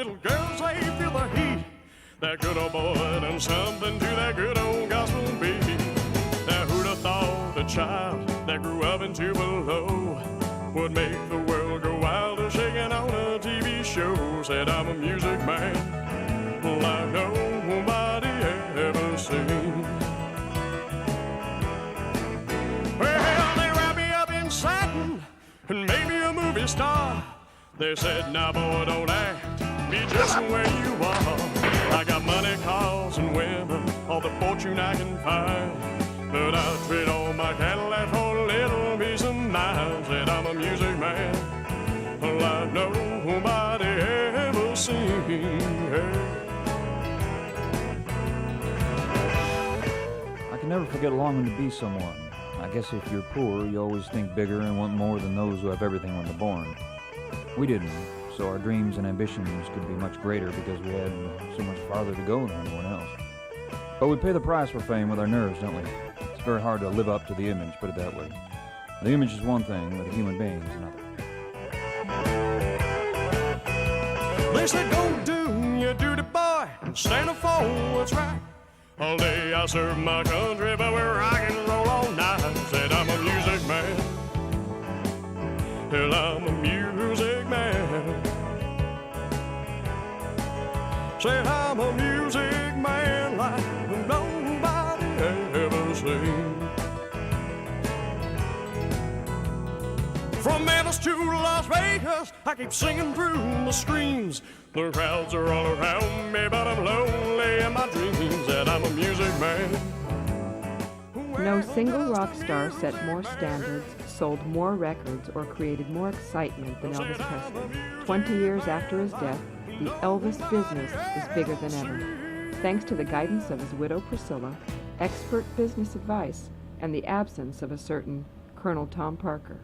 Little girls, they feel the heat. That good old boy done something to that good old gospel beat. Now who'd have thought a child that grew up in Tupelo would make the world go wild or shaking on a TV show? Said I'm a music man like nobody ever seen. Well, they wrapped me up in satin and made me a movie star. They said, now boy, don't act, be just where you are. I got money, cars, and women, all the fortune I can find, but I'll trade all my Cadillac for a little piece of mind. Said I'm a music man like nobody ever seen. I can never forget longing to be someone. I guess if you're poor, you always think bigger and want more than those who have everything when they're born. We didn't, so our dreams and ambitions could be much greater because we had so much farther to go than anyone else. But we pay the price for fame with our nerves, don't we? It's very hard to live up to the image, put it that way. The image is one thing, but a human being is another. They said, go do your duty, boy, and stand up for what's right. All day I serve my country, but we rock and roll all night. Said I'm a music man. Hell, I'm a music man. Said I'm a music man like nobody ever seen. From Memphis to Las Vegas, I keep singing through the screams. The crowds are all around me, but I'm lonely in my dreams. That I'm a music man. No single rock star set more standards, sold more records, or created more excitement than Elvis Presley. 20 years after his death, the Elvis business is bigger than ever. Thanks to the guidance of his widow Priscilla, expert business advice, and the absence of a certain Colonel Tom Parker.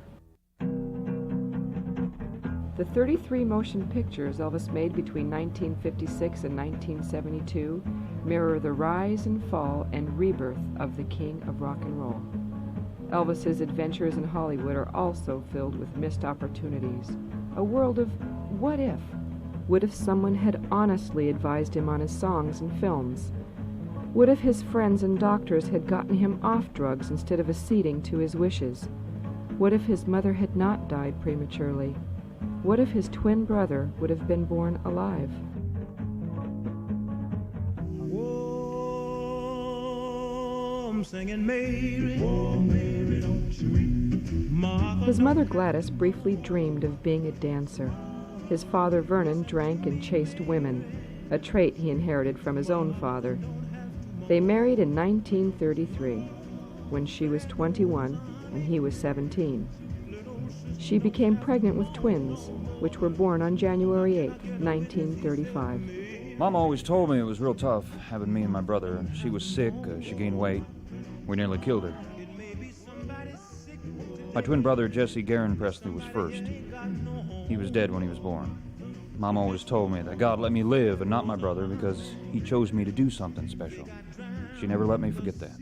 The 33 motion pictures Elvis made between 1956 and 1972 mirror the rise and fall and rebirth of the king of rock and roll. Elvis's adventures in Hollywood are also filled with missed opportunities, a world of what if? What if someone had honestly advised him on his songs and films? What if his friends and doctors had gotten him off drugs instead of acceding to his wishes? What if his mother had not died prematurely? What if his twin brother would have been born alive? I'm singing Mary, oh Mary, don't you weep. His mother Gladys briefly dreamed of being a dancer. His father Vernon drank and chased women, a trait he inherited from his own father. They married in 1933, when she was 21 and he was 17. She became pregnant with twins, which were born on January 8, 1935. Mom always told me it was real tough having me and my brother. She was sick, she gained weight. We nearly killed her. My twin brother, Jesse Garin Presley, was first. He was dead when he was born. Mom always told me that God let me live and not my brother because he chose me to do something special. She never let me forget that.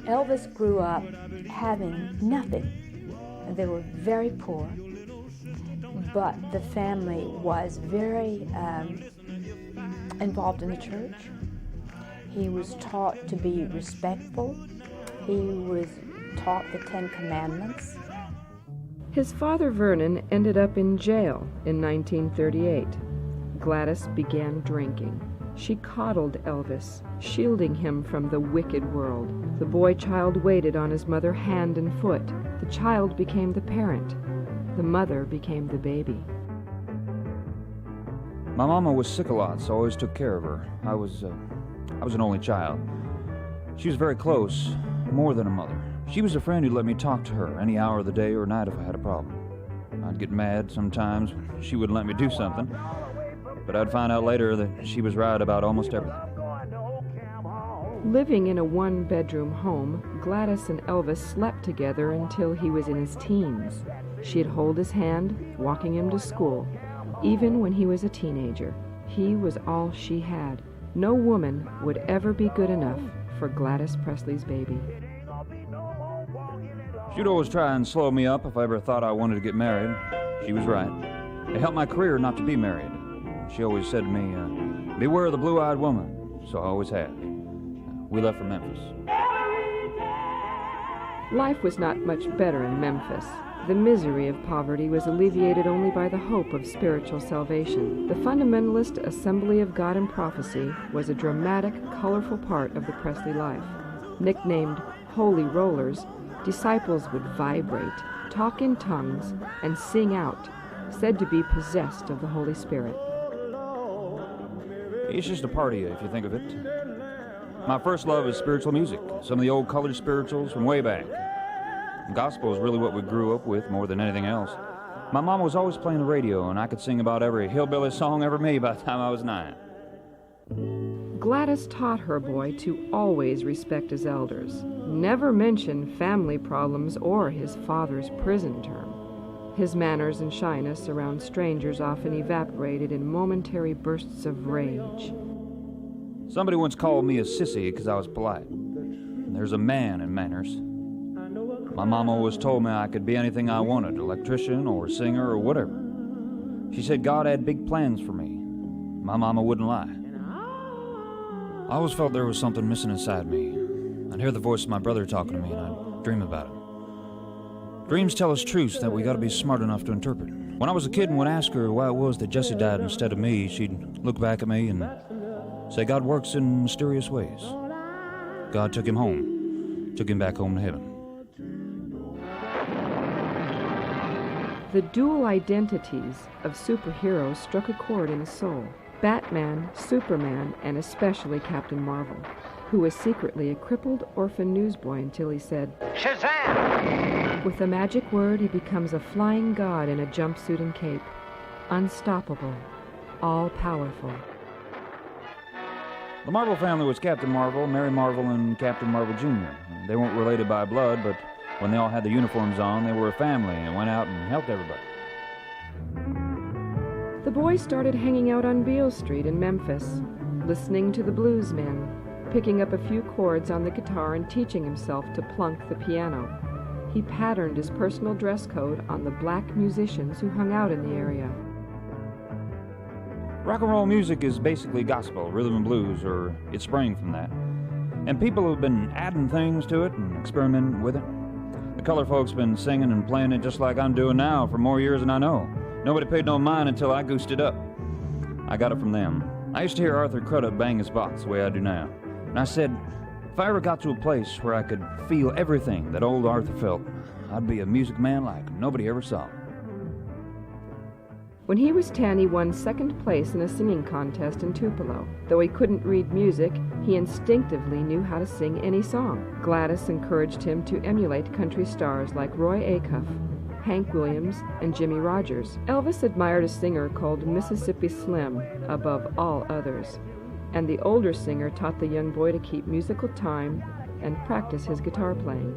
Elvis grew up having nothing. They were very poor, but the family was very involved in the church. He was taught to be respectful. He was taught the Ten Commandments. His father Vernon ended up in jail in 1938. Gladys began drinking. She coddled Elvis, shielding him from the wicked world. The boy child waited on his mother hand and foot. The child became the parent. The mother became the baby. My mama was sick a lot, so I always took care of her. I was an only child. She was very close, more than a mother. She was a friend who let me talk to her any hour of the day or night if I had a problem. I'd get mad sometimes when she wouldn't let me do something, but I'd find out later that she was right about almost everything. Living in a one-bedroom home, Gladys and Elvis slept together until he was in his teens. She'd hold his hand, walking him to school. Even when he was a teenager, he was all she had. No woman would ever be good enough for Gladys Presley's baby. She'd always try and slow me up if I ever thought I wanted to get married. She was right. It helped my career not to be married. she always said to me, beware of the blue-eyed woman, so I always have. We left for Memphis. Life was not much better in Memphis. The misery of poverty was alleviated only by the hope of spiritual salvation. The Fundamentalist Assembly of God and Prophecy was a dramatic, colorful part of the Presley life. Nicknamed Holy Rollers, disciples would vibrate, talk in tongues, and sing out, said to be possessed of the Holy Spirit. It's just a party, if you think of it. My first love is spiritual music, some of the old colored spirituals from way back. Gospel is really what we grew up with more than anything else. My mom was always playing the radio, and I could sing about every hillbilly song ever made by the time I was 9. Gladys taught her boy to always respect his elders, never mention family problems or his father's prison term. His manners and shyness around strangers often evaporated in momentary bursts of rage. Somebody once called me a sissy because I was polite. There's a man in manners. My mama always told me I could be anything I wanted, electrician or singer or whatever. She said God had big plans for me. My mama wouldn't lie. I always felt there was something missing inside me. I'd hear the voice of my brother talking to me, and I'd dream about it. Dreams tell us truths that we got to be smart enough to interpret. When I was a kid and would ask her why it was that Jesse died instead of me, she'd look back at me and say God works in mysterious ways. God took him home, took him back home to heaven. The dual identities of superheroes struck a chord in his soul. Batman, Superman, and especially Captain Marvel, who was secretly a crippled orphan newsboy until he said, Shazam! With a magic word, he becomes a flying god in a jumpsuit and cape. Unstoppable, all-powerful. The Marvel family was Captain Marvel, Mary Marvel, and Captain Marvel Jr. They weren't related by blood, but when they all had the uniforms on, they were a family and went out and helped everybody. The boys started hanging out on Beale Street in Memphis, listening to the blues men, picking up a few chords on the guitar and teaching himself to plunk the piano. He patterned his personal dress code on the black musicians who hung out in the area. Rock and roll music is basically gospel, rhythm and blues, or it sprang from that. And people have been adding things to it and experimenting with it. The color folks been singing and playing it just like I'm doing now for more years than I know. Nobody paid no mind until I goosed it up. I got it from them. I used to hear Arthur Crudup bang his box the way I do now. And I said, if I ever got to a place where I could feel everything that old Arthur felt, I'd be a music man like nobody ever saw. When he was 10, he won second place in a singing contest in Tupelo. Though he couldn't read music, he instinctively knew how to sing any song. Gladys encouraged him to emulate country stars like Roy Acuff, Hank Williams, and Jimmy Rogers. Elvis admired a singer called Mississippi Slim above all others, and the older singer taught the young boy to keep musical time and practice his guitar playing.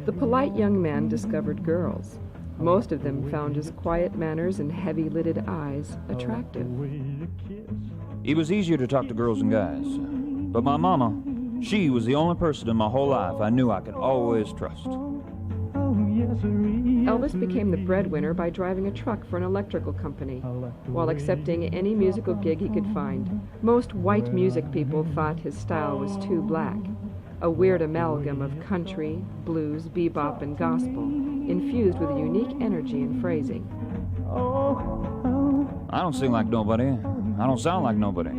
The polite young man discovered girls. Most of them found his quiet manners and heavy-lidded eyes attractive. It was easier to talk to girls than guys. But my mama, she was the only person in my whole life I knew I could always trust. Elvis became the breadwinner by driving a truck for an electrical company, while accepting any musical gig he could find. Most white music people thought his style was too black, a weird amalgam of country, blues, bebop, and gospel, infused with a unique energy and phrasing. I don't sing like nobody. I don't sound like nobody.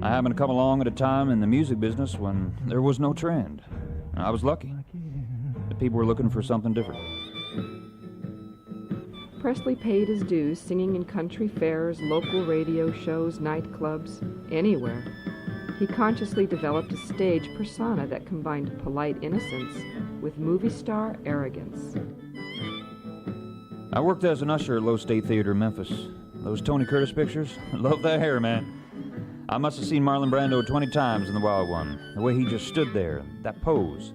I happened to come along at a time in the music business when there was no trend. I was lucky. The people were looking for something different. Presley paid his dues singing in country fairs, local radio shows, nightclubs, anywhere. He consciously developed a stage persona that combined polite innocence with movie star arrogance. I worked as an usher at Low State Theater in Memphis. Those Tony Curtis pictures? Love that hair, man. I must have seen Marlon Brando 20 times in The Wild One. The way he just stood there, that pose.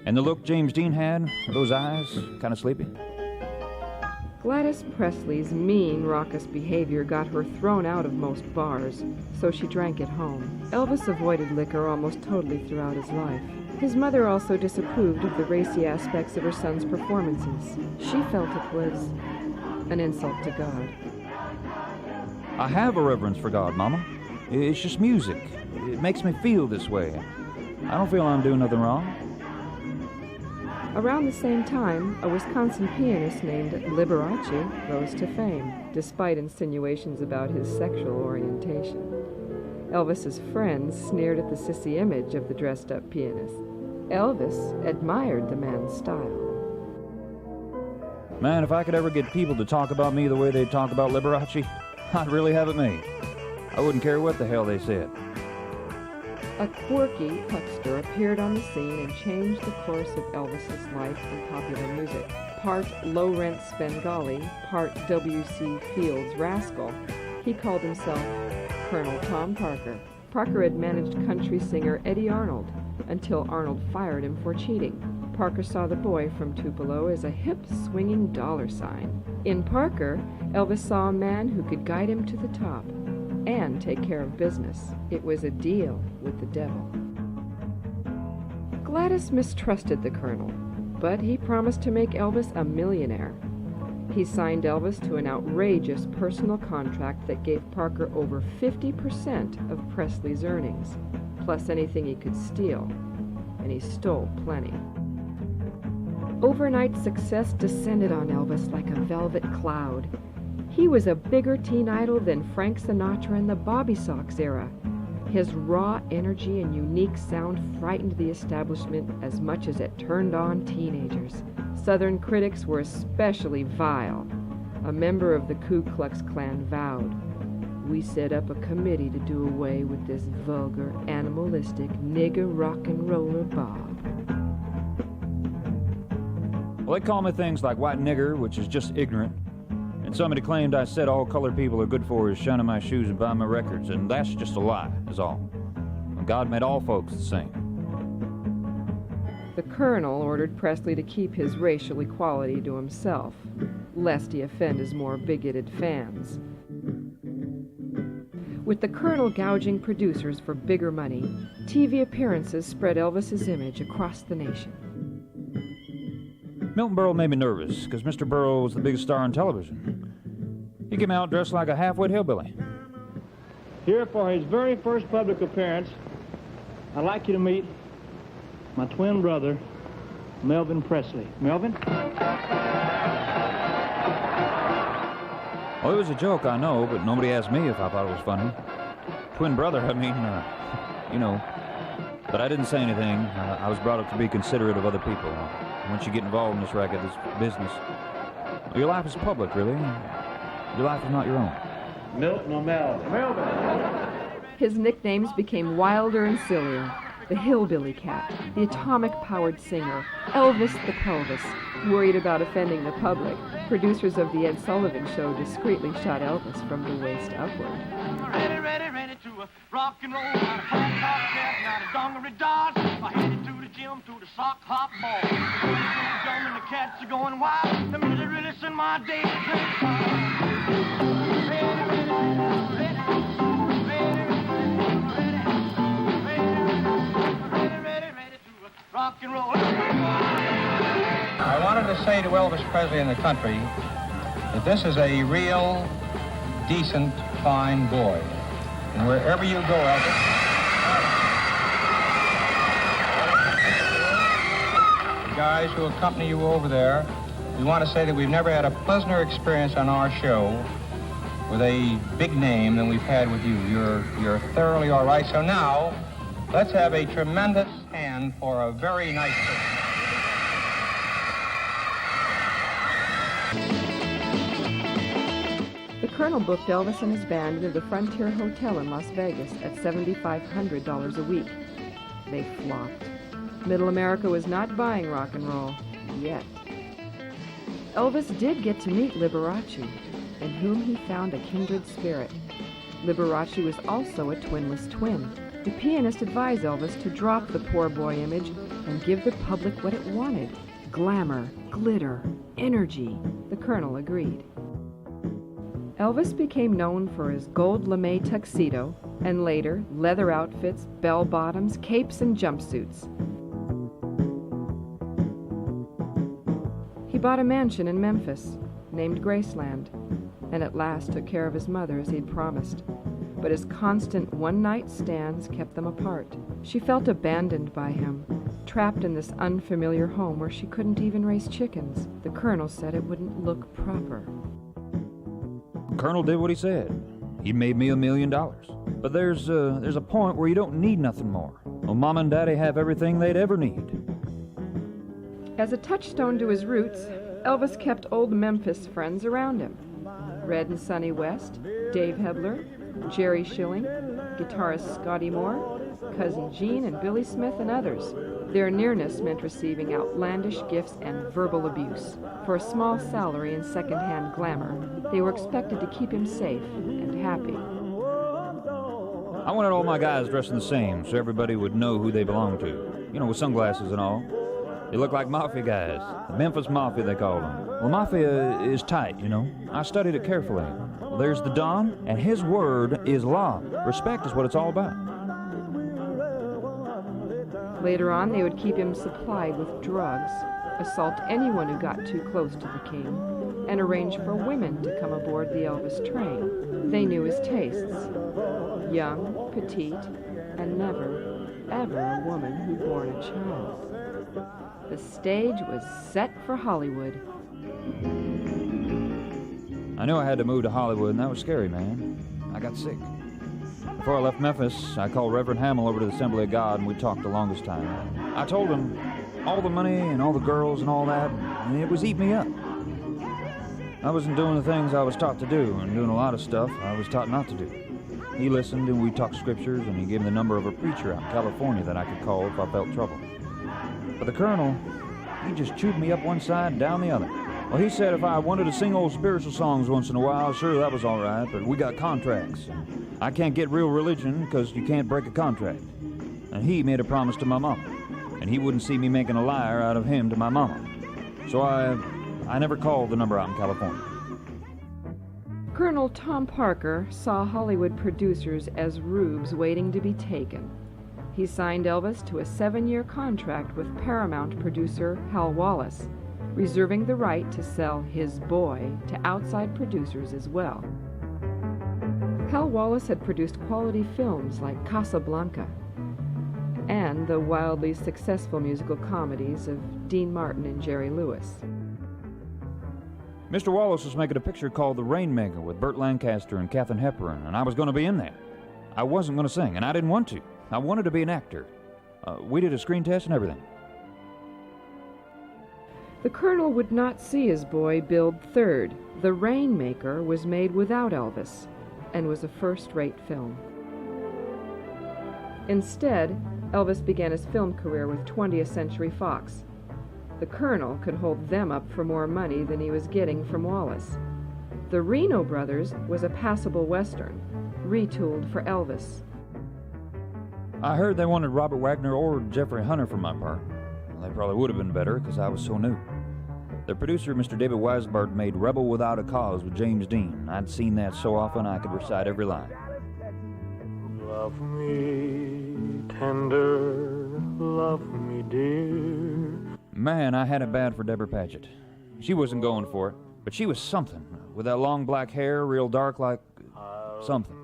And the look James Dean had, those eyes, kind of sleepy. Gladys Presley's mean, raucous behavior got her thrown out of most bars, so she drank at home. Elvis avoided liquor almost totally throughout his life. His mother also disapproved of the racy aspects of her son's performances. She felt it was an insult to God. I have a reverence for God, Mama. It's just music. It makes me feel this way. I don't feel I'm doing nothing wrong. Around the same time, a Wisconsin pianist named Liberace rose to fame, despite insinuations about his sexual orientation. Elvis's friends sneered at the sissy image of the dressed-up pianist. Elvis admired the man's style. Man, if I could ever get people to talk about me the way they talk about Liberace, I'd really have it made. I wouldn't care what the hell they said. A quirky huckster appeared on the scene and changed the course of Elvis's life in popular music. Part low-rent Svengali, part W.C. Fields rascal, he called himself Colonel Tom Parker. Parker had managed country singer Eddie Arnold until Arnold fired him for cheating. Parker saw the boy from Tupelo as a hip, swinging dollar sign. In Parker, Elvis saw a man who could guide him to the top and take care of business. It was a deal with the devil. Gladys mistrusted the Colonel, but he promised to make Elvis a millionaire. He signed Elvis to an outrageous personal contract that gave Parker over 50% of Presley's earnings, plus anything he could steal, and he stole plenty. Overnight success descended on Elvis like a velvet cloud. He was a bigger teen idol than Frank Sinatra in the Bobby Sox era. His raw energy and unique sound frightened the establishment as much as it turned on teenagers. Southern critics were especially vile. A member of the Ku Klux Klan vowed, "We set up a committee to do away with this vulgar, animalistic, nigger rock and roller Bob." Well, they call me things like white nigger, which is just ignorant. And somebody claimed I said all colored people are good for is shining my shoes and buying my records, and that's just a lie, is all. God made all folks the same. The Colonel ordered Presley to keep his racial equality to himself, lest he offend his more bigoted fans. With the Colonel gouging producers for bigger money, TV appearances spread Elvis's image across the nation. Milton Berle made me nervous, because Mr. Berle was the biggest star on television. He came out dressed like a half-wit hillbilly. Here for his very first public appearance, I'd like you to meet my twin brother, Melvin Presley. Melvin? Well, it was a joke, I know, but nobody asked me if I thought it was funny. Twin brother, I mean, you know. But I didn't say anything. I was brought up to be considerate of other people. Once you get involved in this racket, this business, your life is public, really. Your life is not your own. Milton or Melvin? Melvin! His nicknames became wilder and sillier. The Hillbilly Cat, the atomic-powered singer, Elvis the Pelvis. Worried about offending the public, producers of The Ed Sullivan Show discreetly shot Elvis from the waist upward. Ready, ready, ready to rock and roll. Not a punk rock cat, not a dungaree dodge. I headed to the gym, to the sock hop ball. The dumb and the cats are going wild. The music really send my day to rock and roll. I wanted to say to Elvis Presley and the country that this is a real, decent, fine boy. And wherever you go, Elvis, the guys who accompany you over there, we want to say that we've never had a pleasanter experience on our show with a big name than we've had with you. You're thoroughly all right. So now, let's have a tremendous hand for a very nice person. The Colonel booked Elvis and his band into the Frontier Hotel in Las Vegas at $7,500 a week. They flopped. Middle America was not buying rock and roll yet. Elvis did get to meet Liberace, in whom he found a kindred spirit. Liberace was also a twinless twin. The pianist advised Elvis to drop the poor boy image and give the public what it wanted: glamour, glitter, energy. The Colonel agreed. Elvis became known for his gold lame tuxedo and later leather outfits, bell-bottoms, capes, and jumpsuits. He bought a mansion in Memphis named Graceland. and at last took care of his mother as he'd promised. But his constant one-night stands kept them apart. She felt abandoned by him, trapped in this unfamiliar home where she couldn't even raise chickens. The Colonel said it wouldn't look proper. The Colonel did what he said. He made me $1 million. But there's a point where you don't need nothing more. Well, Mom and Daddy have everything they'd ever need. As a touchstone to his roots, Elvis kept old Memphis friends around him. Red and Sonny West, Dave Hebler, Jerry Schilling, guitarist Scotty Moore, Cousin Gene and Billy Smith and others. Their nearness meant receiving outlandish gifts and verbal abuse. For a small salary and second-hand glamour, they were expected to keep him safe and happy. I wanted all my guys dressing the same so everybody would know who they belonged to. You know, with sunglasses and all. They look like Mafia guys. The Memphis Mafia, they call them. Well, Mafia is tight, you know. I studied it carefully. Well, there's the Don, and his word is law. Respect is what it's all about. Later on, they would keep him supplied with drugs, assault anyone who got too close to the king, and arrange for women to come aboard the Elvis train. They knew his tastes. Young, petite, and never, ever a woman who bore a child. The stage was set for Hollywood. I knew I had to move to Hollywood, and that was scary, man. I got sick. Before I left Memphis, I called Reverend Hamill over to the Assembly of God, and we talked the longest time. I told him all the money and all the girls and all that, and it was eating me up. I wasn't doing the things I was taught to do, and doing a lot of stuff I was taught not to do. He listened, and we talked scriptures, and he gave me the number of a preacher out in California that I could call if I felt trouble. But the Colonel, he just chewed me up one side and down the other. Well, he said if I wanted to sing old spiritual songs once in a while, sure, that was all right, but we got contracts. I can't get real religion because you can't break a contract. And he made a promise to my mama, and he wouldn't see me making a liar out of him to my mama. So I never called the number out in California. Colonel Tom Parker saw Hollywood producers as rubes waiting to be taken. He signed Elvis to a 7-year contract with Paramount producer Hal Wallace, reserving the right to sell his boy to outside producers as well. Hal Wallace had produced quality films like Casablanca and the wildly successful musical comedies of Dean Martin and Jerry Lewis. Mr. Wallace was making a picture called The Rainmaker with Burt Lancaster and Katharine Hepburn, and I was going to be in that. I wasn't going to sing, and I didn't want to. I wanted to be an actor. We did a screen test and everything. The Colonel would not see his boy billed third. The Rainmaker was made without Elvis and was a first-rate film. Instead, Elvis began his film career with 20th Century Fox. The Colonel could hold them up for more money than he was getting from Wallace. The Reno Brothers was a passable Western, retooled for Elvis. I heard they wanted Robert Wagner or Jeffrey Hunter for my part. Well, they probably would have been better because I was so new. The producer, Mr. David Weisbart, made Rebel Without a Cause with James Dean. I'd seen that so often I could recite every line. Love me tender, love me dear. Man, I had it bad for Deborah Paget. She wasn't going for it, but she was something. With that long black hair, real dark like something.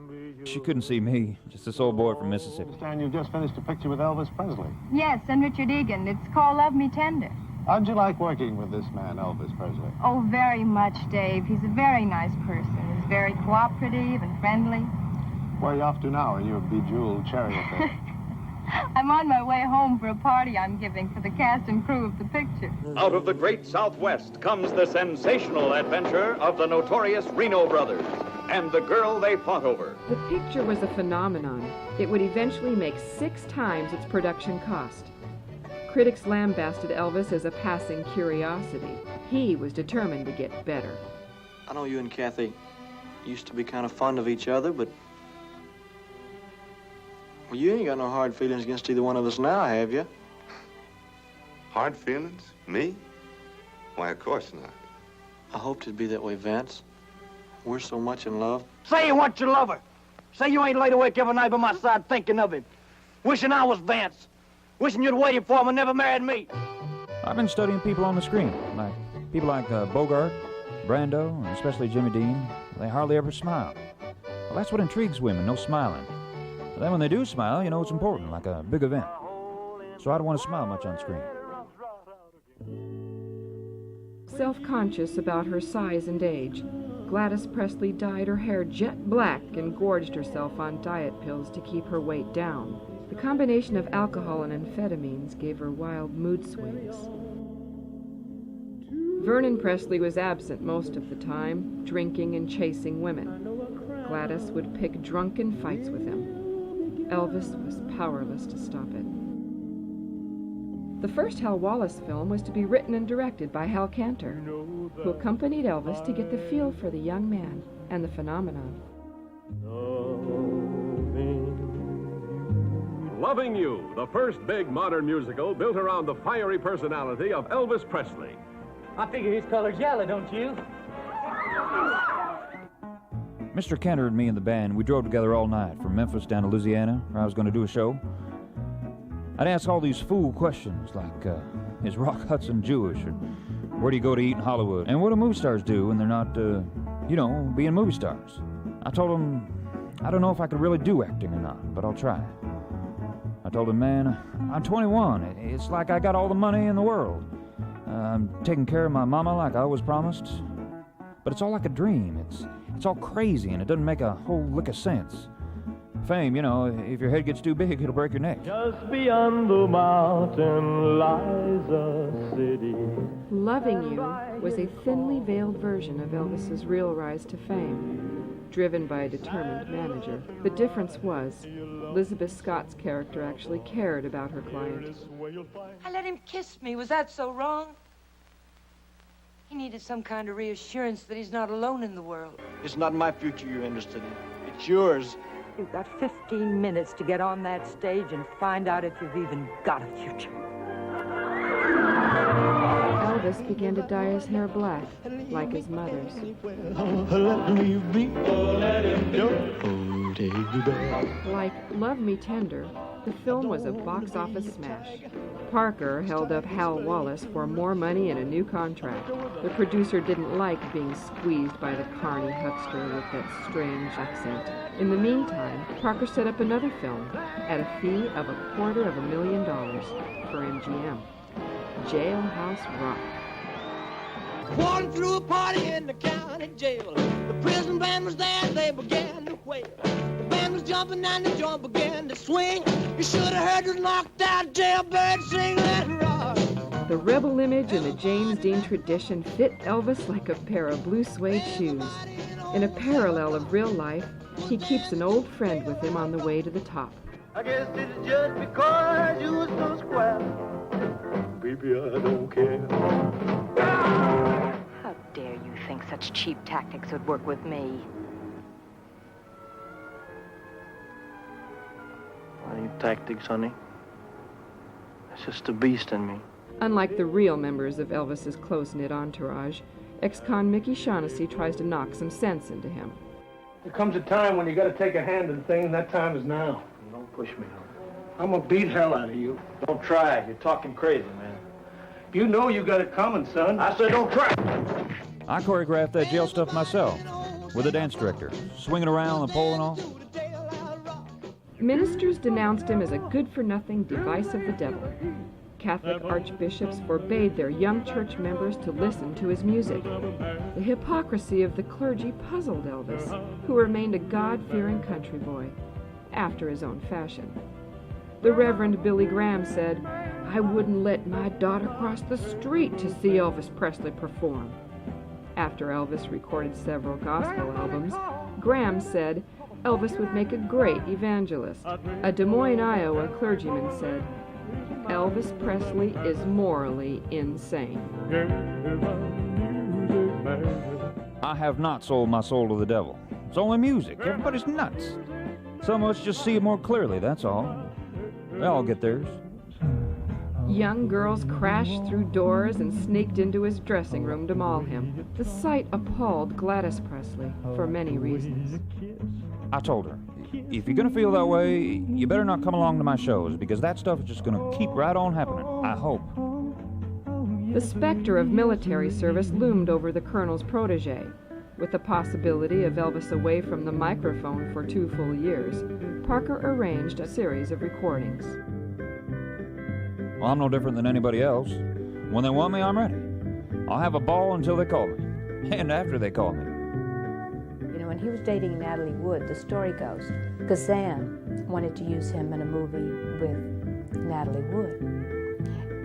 She couldn't see me, just this old boy from Mississippi. I understand you've just finished a picture with Elvis Presley. Yes, and Richard Egan. It's called Love Me Tender. How'd you like working with this man, Elvis Presley? Oh, very much, Dave. He's a very nice person. He's very cooperative and friendly. Where are you off to now in your bejeweled chariot? I'm on my way home for a party I'm giving for the cast and crew of the picture. Out of the great Southwest comes the sensational adventure of the notorious Reno Brothers and the girl they fought over. The picture was a phenomenon. It would eventually make 6 times its production cost. Critics lambasted Elvis as a passing curiosity. He was determined to get better. I know you and Kathy used to be kind of fond of each other, but... well, you ain't got no hard feelings against either one of us now, have you? Hard feelings? Me? Why, of course not. I hoped it'd be that way, Vance. We're so much in love. Say you want your lover. Say you ain't laid awake every night by my side thinking of him. Wishing I was Vance. Wishing you'd waited for him and never married me. I've been studying people on the screen, like people like Bogart, Brando, and especially Jimmy Dean, they hardly ever smile. Well, that's what intrigues women, no smiling. But then when they do smile, you know it's important, like a big event. So I don't want to smile much on screen. Self-conscious about her size and age, Gladys Presley dyed her hair jet black and gorged herself on diet pills to keep her weight down. The combination of alcohol and amphetamines gave her wild mood swings. Vernon Presley was absent most of the time, drinking and chasing women. Gladys would pick drunken fights with him. Elvis was powerless to stop it. The first Hal Wallace film was to be written and directed by Hal Cantor, who accompanied Elvis to get the feel for the young man and the phenomenon. Loving You, the first big modern musical built around the fiery personality of Elvis Presley. I figure his color's yellow, don't you? Mr. Cantor and me and the band, we drove together all night from Memphis down to Louisiana, where I was going to do a show. I'd ask all these fool questions like, is Rock Hudson Jewish? Or where do you go to eat in Hollywood? And what do movie stars do when they're not, being movie stars? I told him, I don't know if I could really do acting or not, but I'll try. I told him, man, I'm 21. It's like I got all the money in the world. I'm taking care of my mama like I was promised. But it's all like a dream. It's all crazy, and it doesn't make a whole lick of sense. Fame, if your head gets too big, it'll break your neck. Just beyond the mountain lies a city. Loving You was a thinly veiled version of Elvis's real rise to fame, driven by a determined manager. The difference was, Elizabeth Scott's character actually cared about her client. I let him kiss me. Was that so wrong? He needed some kind of reassurance that he's not alone in the world. It's not my future you're interested in. It's yours. You've got 15 minutes to get on that stage and find out if you've even got a future. Elvis began to dye his hair black, like his mother's. Let me be. Let him go. Like Love Me Tender, the film was a box office smash. Parker held up Hal Wallace for more money and a new contract. The producer didn't like being squeezed by the carny huckster with that strange accent. In the meantime, Parker set up another film at a fee of $250,000 for MGM. Jailhouse Rock. Walking through a party in the county jail. The prison band was there and they began to wail. The band was jumping and the joint began to swing. You should have heard the knocked out jailbird sing and rock. The rebel image and the James Dean tradition fit Elvis like a pair of blue suede shoes. In a parallel of real life, he keeps an old friend with him on the way to the top. I guess it's just because you was so square. Baby, I don't care. How dare you think such cheap tactics would work with me? I ain't tactics, honey. It's just the beast in me. Unlike the real members of Elvis's close-knit entourage, ex-con Mickey Shaughnessy tries to knock some sense into him. There comes a time when you gotta take a hand in things, and that time is now. Don't push me, honey. I'm gonna beat hell out of you. Don't try. You're talking crazy, man. You know you got it coming, son. I said don't try. I choreographed that jail stuff myself, with a dance director, swinging around the pole and all. Ministers denounced him as a good-for-nothing device of the devil. Catholic archbishops forbade their young church members to listen to his music. The hypocrisy of the clergy puzzled Elvis, who remained a God-fearing country boy, after his own fashion. The Reverend Billy Graham said, "I wouldn't let my daughter cross the street to see Elvis Presley perform." After Elvis recorded several gospel albums, Graham said Elvis would make a great evangelist. A Des Moines, Iowa clergyman said, "Elvis Presley is morally insane." I have not sold my soul to the devil. It's only music. Everybody's nuts. Some of us just see it more clearly, that's all. They all get theirs. Young girls crashed through doors and sneaked into his dressing room to maul him. The sight appalled Gladys Presley for many reasons. I told her, if you're gonna feel that way, you better not come along to my shows, because that stuff is just gonna keep right on happening, I hope. The specter of military service loomed over the colonel's protege. With the possibility of Elvis away from the microphone for 2 full years, Parker arranged a series of recordings. Well, I'm no different than anybody else. When they want me, I'm ready. I'll have a ball until they call me, and after they call me. You know, when he was dating Natalie Wood, the story goes, Kazan wanted to use him in a movie with Natalie Wood,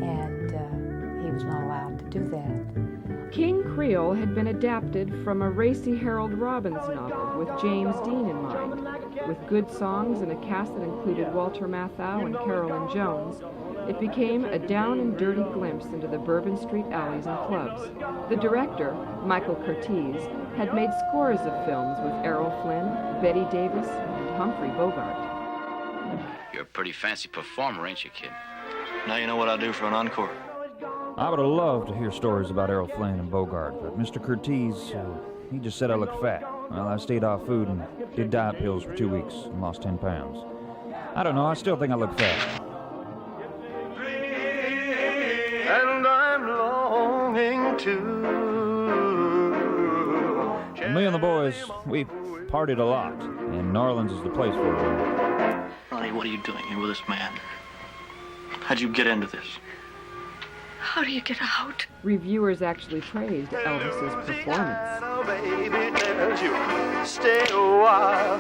and he was not allowed to do that. King Creole had been adapted from a racy Harold Robbins novel with James Dean in mind. With good songs and a cast that included Walter Matthau and Carolyn Jones, it became a down and dirty glimpse into the Bourbon Street alleys and clubs. The director, Michael Curtiz, had made scores of films with Errol Flynn, Betty Davis, and Humphrey Bogart. You're a pretty fancy performer, ain't you, kid? Now you know what I'll do for an encore. I would have loved to hear stories about Errol Flynn and Bogart, but Mr. Curtiz, he just said I looked fat. Well, I stayed off food and did diet pills for 2 weeks and lost 10 pounds. I don't know, I still think I look fat. And I'm longing to. Me and the boys, we partied a lot, and New Orleans is the place for it. Ronnie, what are you doing here with this man? How'd you get into this? How do you get out? Reviewers actually praised Elvis's performance. Stay a while.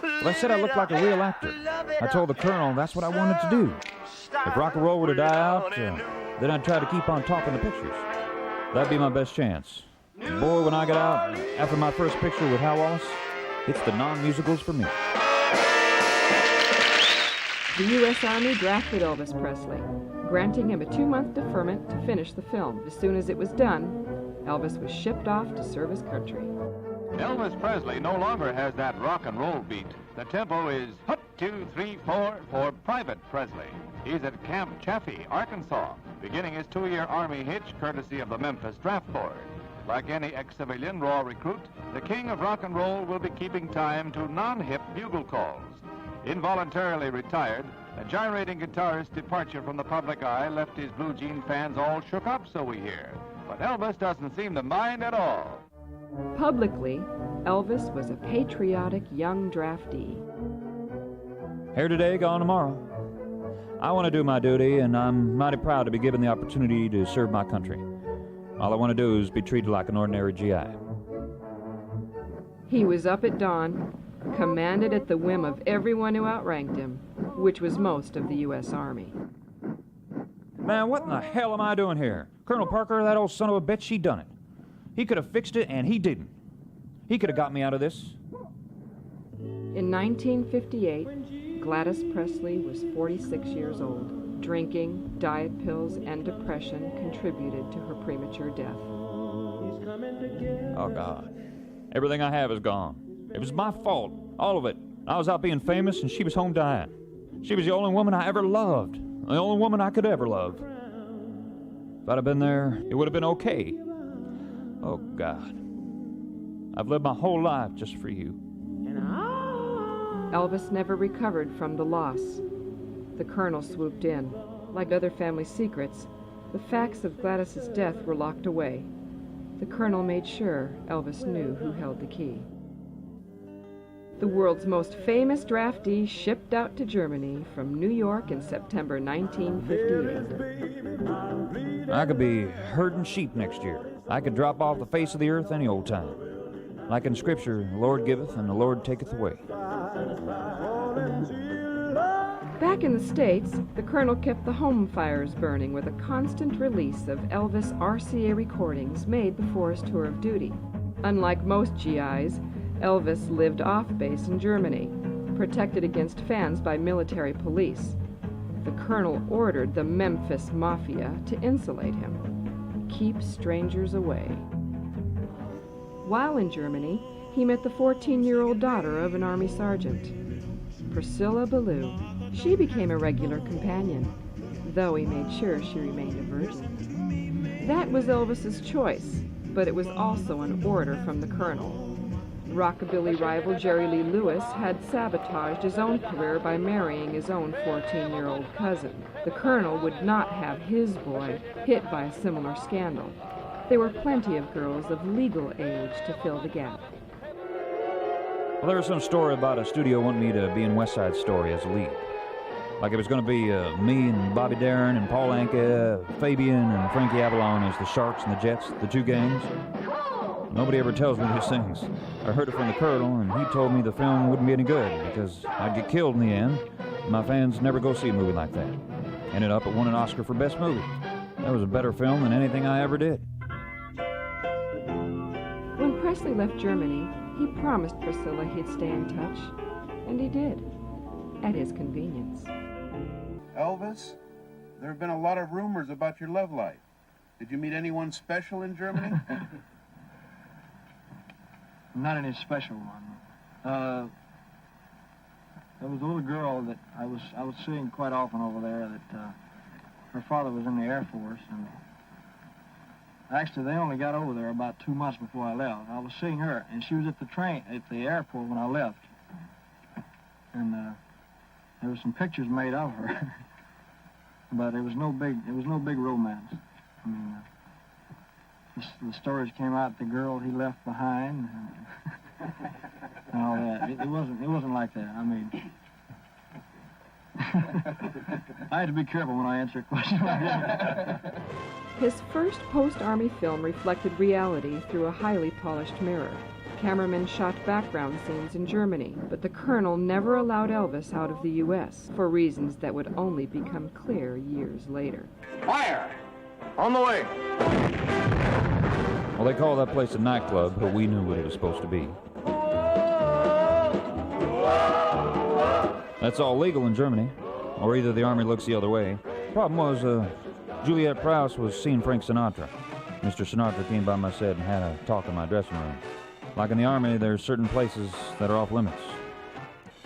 Well, they said I looked like a real actor. I told the colonel that's what I wanted to do. If rock and roll were to die out, then I'd try to keep on top of the pictures. That'd be my best chance. Boy, when I get out, after my first picture with Hal Wallace, it's the non-musicals for me. The U.S. Army drafted Elvis Presley, granting him a 2-month deferment to finish the film. As soon as it was done, Elvis was shipped off to serve his country. Elvis Presley no longer has that rock and roll beat. The tempo is 1, 2, 3, 4 for Private Presley. He's at Camp Chaffee, Arkansas, beginning his 2-year Army hitch courtesy of the Memphis Draft Board. Like any ex-civilian raw recruit, the king of rock and roll will be keeping time to non-hip bugle calls. Involuntarily retired, the gyrating guitarist's departure from the public eye left his blue jean fans all shook up, so we hear. But Elvis doesn't seem to mind at all. Publicly, Elvis was a patriotic young draftee. Here today, gone tomorrow. I want to do my duty, and I'm mighty proud to be given the opportunity to serve my country. All I want to do is be treated like an ordinary GI. He was up at dawn, commanded at the whim of everyone who outranked him, which was most of the U.S. Army. Man, what in the hell am I doing here? Colonel Parker, that old son of a bitch, he done it. He could have fixed it, and he didn't. He could have got me out of this. In 1958, Gladys Presley was 46 years old. Drinking, diet pills, and depression contributed to her premature death. Oh, God. Everything I have is gone. It was my fault, all of it. I was out being famous, and she was home dying. She was the only woman I ever loved, the only woman I could ever love. If I'd have been there, it would have been okay. Oh, God. I've lived my whole life just for you. Elvis never recovered from the loss. The colonel swooped in. Like other family secrets, the facts of Gladys's death were locked away. The colonel made sure Elvis knew who held the key. The world's most famous draftee shipped out to Germany from New York in September 1958. I could be herding sheep next year. I could drop off the face of the earth any old time. Like in Scripture, the Lord giveth and the Lord taketh away. Back in the States, the colonel kept the home fires burning with a constant release of Elvis RCA recordings made before his tour of duty. Unlike most GIs, Elvis lived off base in Germany, protected against fans by military police. The colonel ordered the Memphis Mafia to insulate him. Keep strangers away. While in Germany, he met the 14-year-old daughter of an Army sergeant, Priscilla Ballou. She became a regular companion, though he made sure she remained a virgin. That was Elvis's choice, but it was also an order from the colonel. Rockabilly rival Jerry Lee Lewis had sabotaged his own career by marrying his own 14-year-old cousin. The Colonel would not have his boy hit by a similar scandal. There were plenty of girls of legal age to fill the gap. Well, there was some story about a studio wanting me to be in West Side Story as a lead. Like it was going to be me and Bobby Darin and Paul Anka, Fabian and Frankie Avalon as the Sharks and the Jets, the two gangs. Nobody ever tells me these things. I heard it from the Colonel, and he told me the film wouldn't be any good because I'd get killed in the end. My fans never go see a movie like that. Ended up it won an Oscar for Best Movie. That was a better film than anything I ever did. When Presley left Germany, he promised Priscilla he'd stay in touch, and he did, at his convenience. Elvis, there have been a lot of rumors about your love life. Did you meet anyone special in Germany? Not any special one. There was a little girl that I was seeing quite often over there that her father was in the Air Force, and actually they only got over there about 2 months before I left. I was seeing her, and she was at the airport when I left. And there were some pictures made of her. But it was no big romance. I mean, the stories came out, the girl he left behind, and all that. It wasn't like that. I mean, I had to be careful when I answer a question like that. His first post-Army film reflected reality through a highly polished mirror. Cameramen shot background scenes in Germany, but the Colonel never allowed Elvis out of the U.S. for reasons that would only become clear years later. Fire! On the way! Well, they call that place a nightclub, but we knew what it was supposed to be. That's all legal in Germany, or either the Army looks the other way. Problem was, Juliet Prowse was seeing Frank Sinatra. Mr. Sinatra came by my set and had a talk in my dressing room. Like in the Army, there's certain places that are off limits.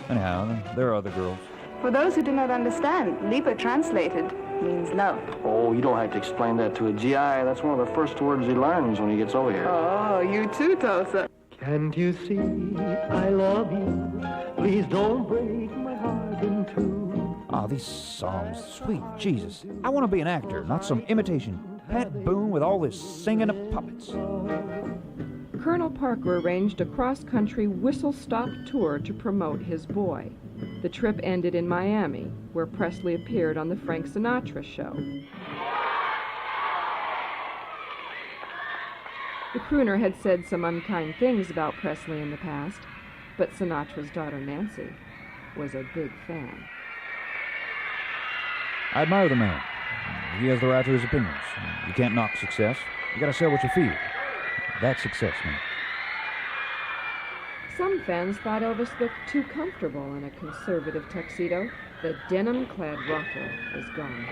Anyhow, there are other girls. For those who do not understand, Liebe translated means love. Oh, you don't have to explain that to a GI. That's one of the first words he learns when he gets over here. Oh, you too, Tulsa. Can't you see I love you? Please don't break my heart in two. Ah, these songs, sweet Jesus. I want to be an actor, not some imitation Pat Boone with all this singing of puppets. Colonel Parker arranged a cross-country whistle-stop tour to promote his boy. The trip ended in Miami, where Presley appeared on the Frank Sinatra show. The crooner had said some unkind things about Presley in the past, but Sinatra's daughter Nancy was a big fan. I admire the man. He has the right to his opinions. You can't knock success. You gotta say what you feel. That's success, man. Some fans thought Elvis looked too comfortable in a conservative tuxedo. The denim-clad rocker is gone.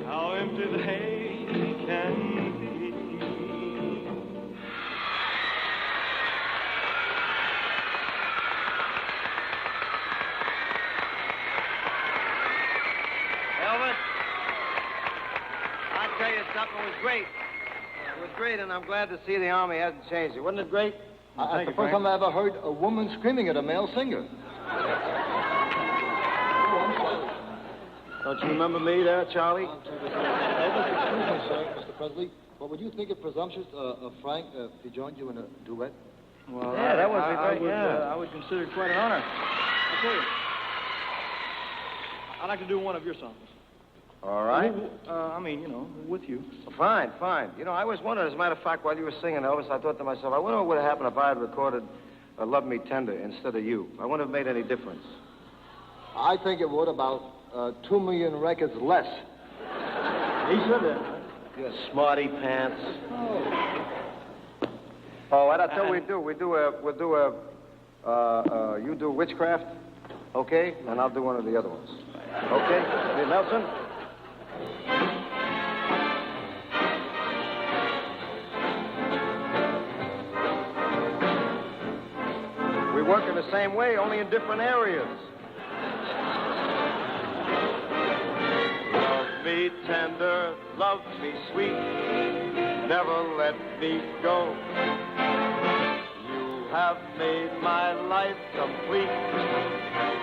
How empty the hay can be. Elvis, I tell you something, it was great. It was great, and I'm glad to see the Army hasn't changed it. Wasn't it great? That's the first time I ever heard a woman screaming at a male singer. Don't you remember me there, Charlie? Excuse me, sir, Mr. Presley. What would you think it presumptuous of Frank if he joined you in a duet? Well, yeah, that would be great. I would consider it quite an honor. I'll tell you. I'd like to do one of your songs. All right. With you. Fine, fine. You know, I always wondered, as a matter of fact, while you were singing, Elvis, I thought to myself, I wonder what would have happened if I had recorded Love Me Tender instead of you. I wonder if it made any difference. I think it would, about 2 million records less. He should have. You smarty pants. Oh, what I tell you we'll do you do Witchcraft, okay? And I'll do one of the other ones. Okay? Hey, Nelson? work in the same way, only in different areas. Love me tender, love me sweet, never let me go. You have made my life complete,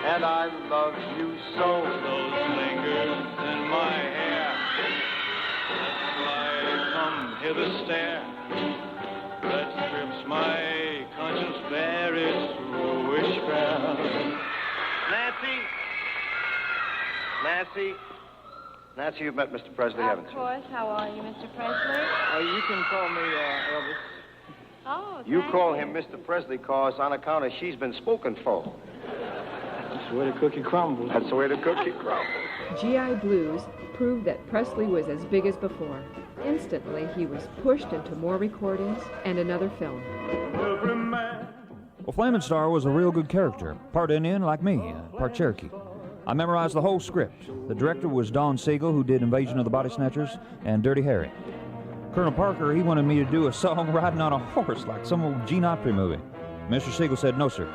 and I love you so. Those fingers in my hair, that's why I come hither stare. That strips my conscience bare, it's witchcraft. Nancy, you've met Mr. Presley, haven't you? Of course. How are you, Mr. Presley? You can call me Elvis. Oh, You thank call him Mr. Presley, cause on account of she's been spoken for. That's the way the cookie crumbles. That's the way the cookie crumbles. GI Blues proved that Presley was as big as before. Instantly, he was pushed into more recordings and another film. Well, Flamin' Star was a real good character, part Indian like me, part Cherokee. I memorized the whole script. The director was Don Siegel, who did Invasion of the Body Snatchers and Dirty Harry. Colonel Parker, he wanted me to do a song riding on a horse like some old Gene Autry movie. Mr. Siegel said, no, sir.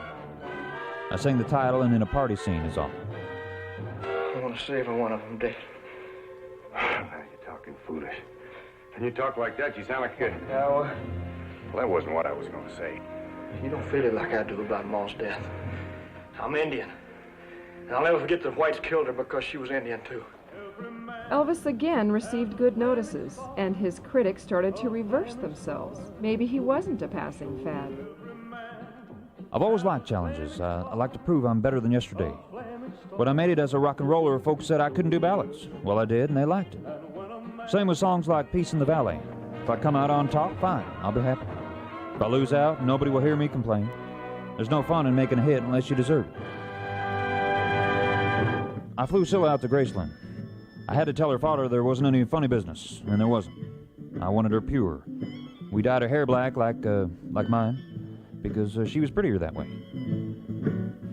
I sang the title and then a party scene is all. I want to save one of them, Dave. Now you're talking foolish. When you talk like that, you sound like a... Yeah, well, that wasn't what I was going to say. You don't feel it like I do about Ma's death. I'm Indian. And I'll never forget the whites killed her because she was Indian, too. Elvis again received good notices, and his critics started to reverse themselves. Maybe he wasn't a passing fad. I've always liked challenges. I like to prove I'm better than yesterday. When I made it as a rock and roller, folks said I couldn't do ballads. Well, I did, and they liked it. Same with songs like Peace in the Valley. If I come out on top, fine, I'll be happy. If I lose out, nobody will hear me complain. There's no fun in making a hit unless you deserve it. I flew Scylla out to Graceland. I had to tell her father there wasn't any funny business, and there wasn't. I wanted her pure. We dyed her hair black like mine, because she was prettier that way.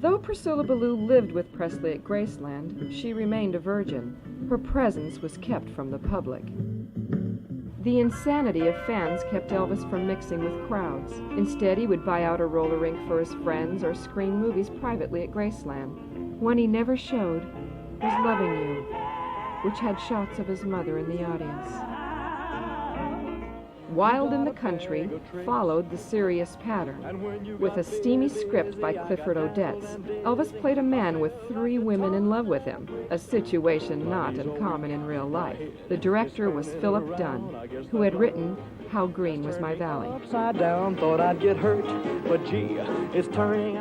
Though Priscilla Ballou lived with Presley at Graceland, she remained a virgin. Her presence was kept from the public. The insanity of fans kept Elvis from mixing with crowds. Instead, he would buy out a roller rink for his friends or screen movies privately at Graceland. One he never showed was Loving You, which had shots of his mother in the audience. Wild in the Country followed the serious pattern. With a steamy script by Clifford Odets, Elvis played a man with 3 women in love with him, a situation not uncommon in real life. The director was Philip Dunn, who had written How Green Was My Valley.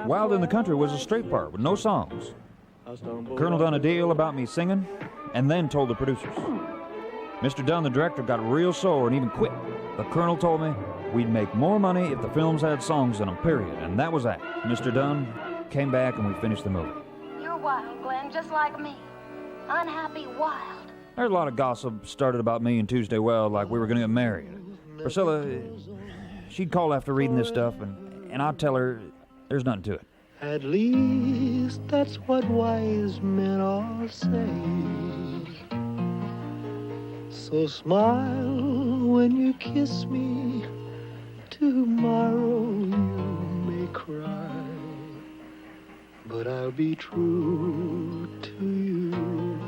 Wild in the Country was a straight part with no songs. Colonel done a deal about me singing and then told the producers. Mr. Dunn, the director, got real sore and even quit. The Colonel told me we'd make more money if the films had songs in them, period. And that was that. Mr. Dunn came back and we finished the movie. You're wild, Glenn, just like me. Unhappy wild. There's a lot of gossip started about me and Tuesday Weld like we were going to get married. Priscilla, she'd call after reading this stuff and I'd tell her there's nothing to it. At least that's what wise men all say. So smile when you kiss me. Tomorrow you may cry, but I'll be true to you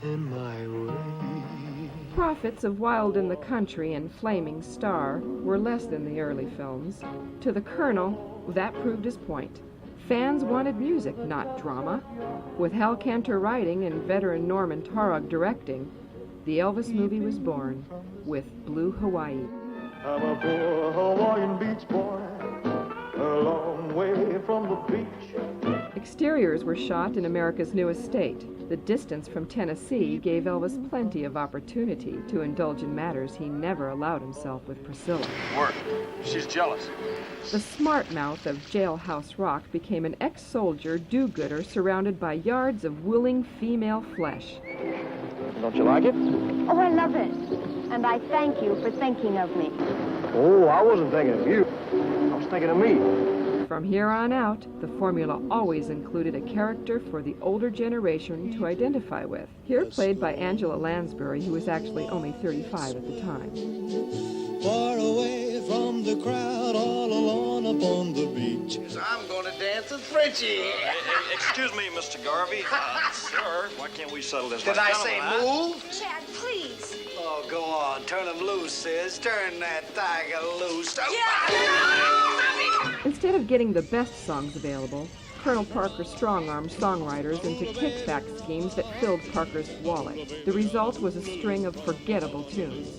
in my way. Profits of Wild in the Country and Flaming Star were less than the early films. To the Colonel, that proved his point. Fans wanted music, not drama. With Hal Cantor writing and veteran Norman Taurog directing, the Elvis movie was born with Blue Hawaii. I'm a poor Hawaiian beach boy, a long way from the beach. Exteriors were shot in America's newest state. The distance from Tennessee gave Elvis plenty of opportunity to indulge in matters he never allowed himself with Priscilla. Work. She's jealous. The smart mouth of Jailhouse Rock became an ex-soldier do-gooder surrounded by yards of willing female flesh. Don't you like it? Oh, I love it. And I thank you for thinking of me. Oh, I wasn't thinking of you. I was thinking of me. From here on out, the formula always included a character for the older generation to identify with. Here played by Angela Lansbury, who was actually only 35 at the time. Far away away from the crowd all alone upon the beach. I'm gonna dance with Frenchie. Excuse me, Mr. Garvey. Sir, why can't we settle this? Did I say move? Chad, please. Oh, go on. Turn him loose, sis. Turn that tiger loose. Instead of getting the best songs available, Colonel Parker strong-armed songwriters into kickback schemes that filled Parker's wallet. The result was a string of forgettable tunes.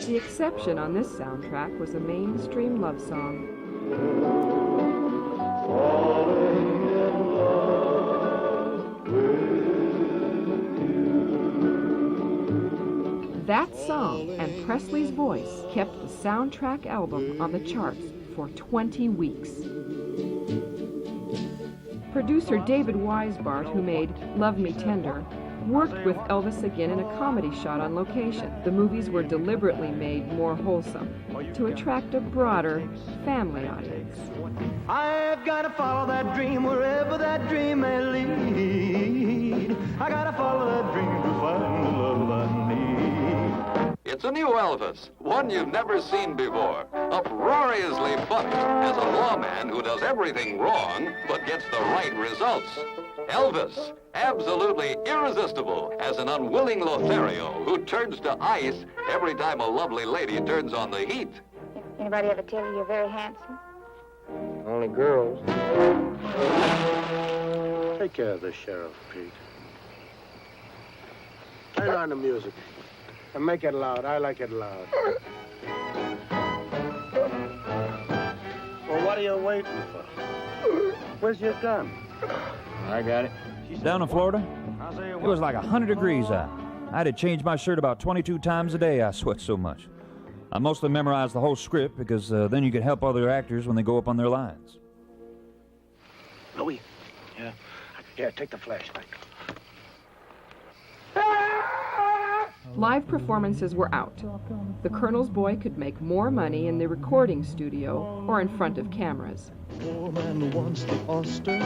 The exception on this soundtrack was a mainstream love song. That song and Presley's voice kept the soundtrack album on the charts for 20 weeks. Producer David Weisbart, who made Love Me Tender, worked with Elvis again in a comedy shot on location. The movies were deliberately made more wholesome to attract a broader family audience. I've got to follow that dream wherever that dream may lead. I got to follow that dream to find the love I need. It's a new Elvis, one you've never seen before. Uproariously funny as a lawman who does everything wrong but gets the right results. Elvis, absolutely irresistible as an unwilling Lothario who turns to ice every time a lovely lady turns on the heat. Anybody ever tell you you're very handsome? Only girls. Take care of this, Sheriff, Pete. Turn on the music. And make it loud. I like it loud. Well, what are you waiting for? Where's your gun? I got it. Down in Florida, it was like 100 degrees out. I had to change my shirt about 22 times a day. I sweat so much. I mostly memorized the whole script because then you could help other actors when they go up on their lines. Louis? Yeah? Here, take the flashlight. Live performances were out. The Colonel's boy could make more money in the recording studio or in front of cameras. The poor man wants the oyster,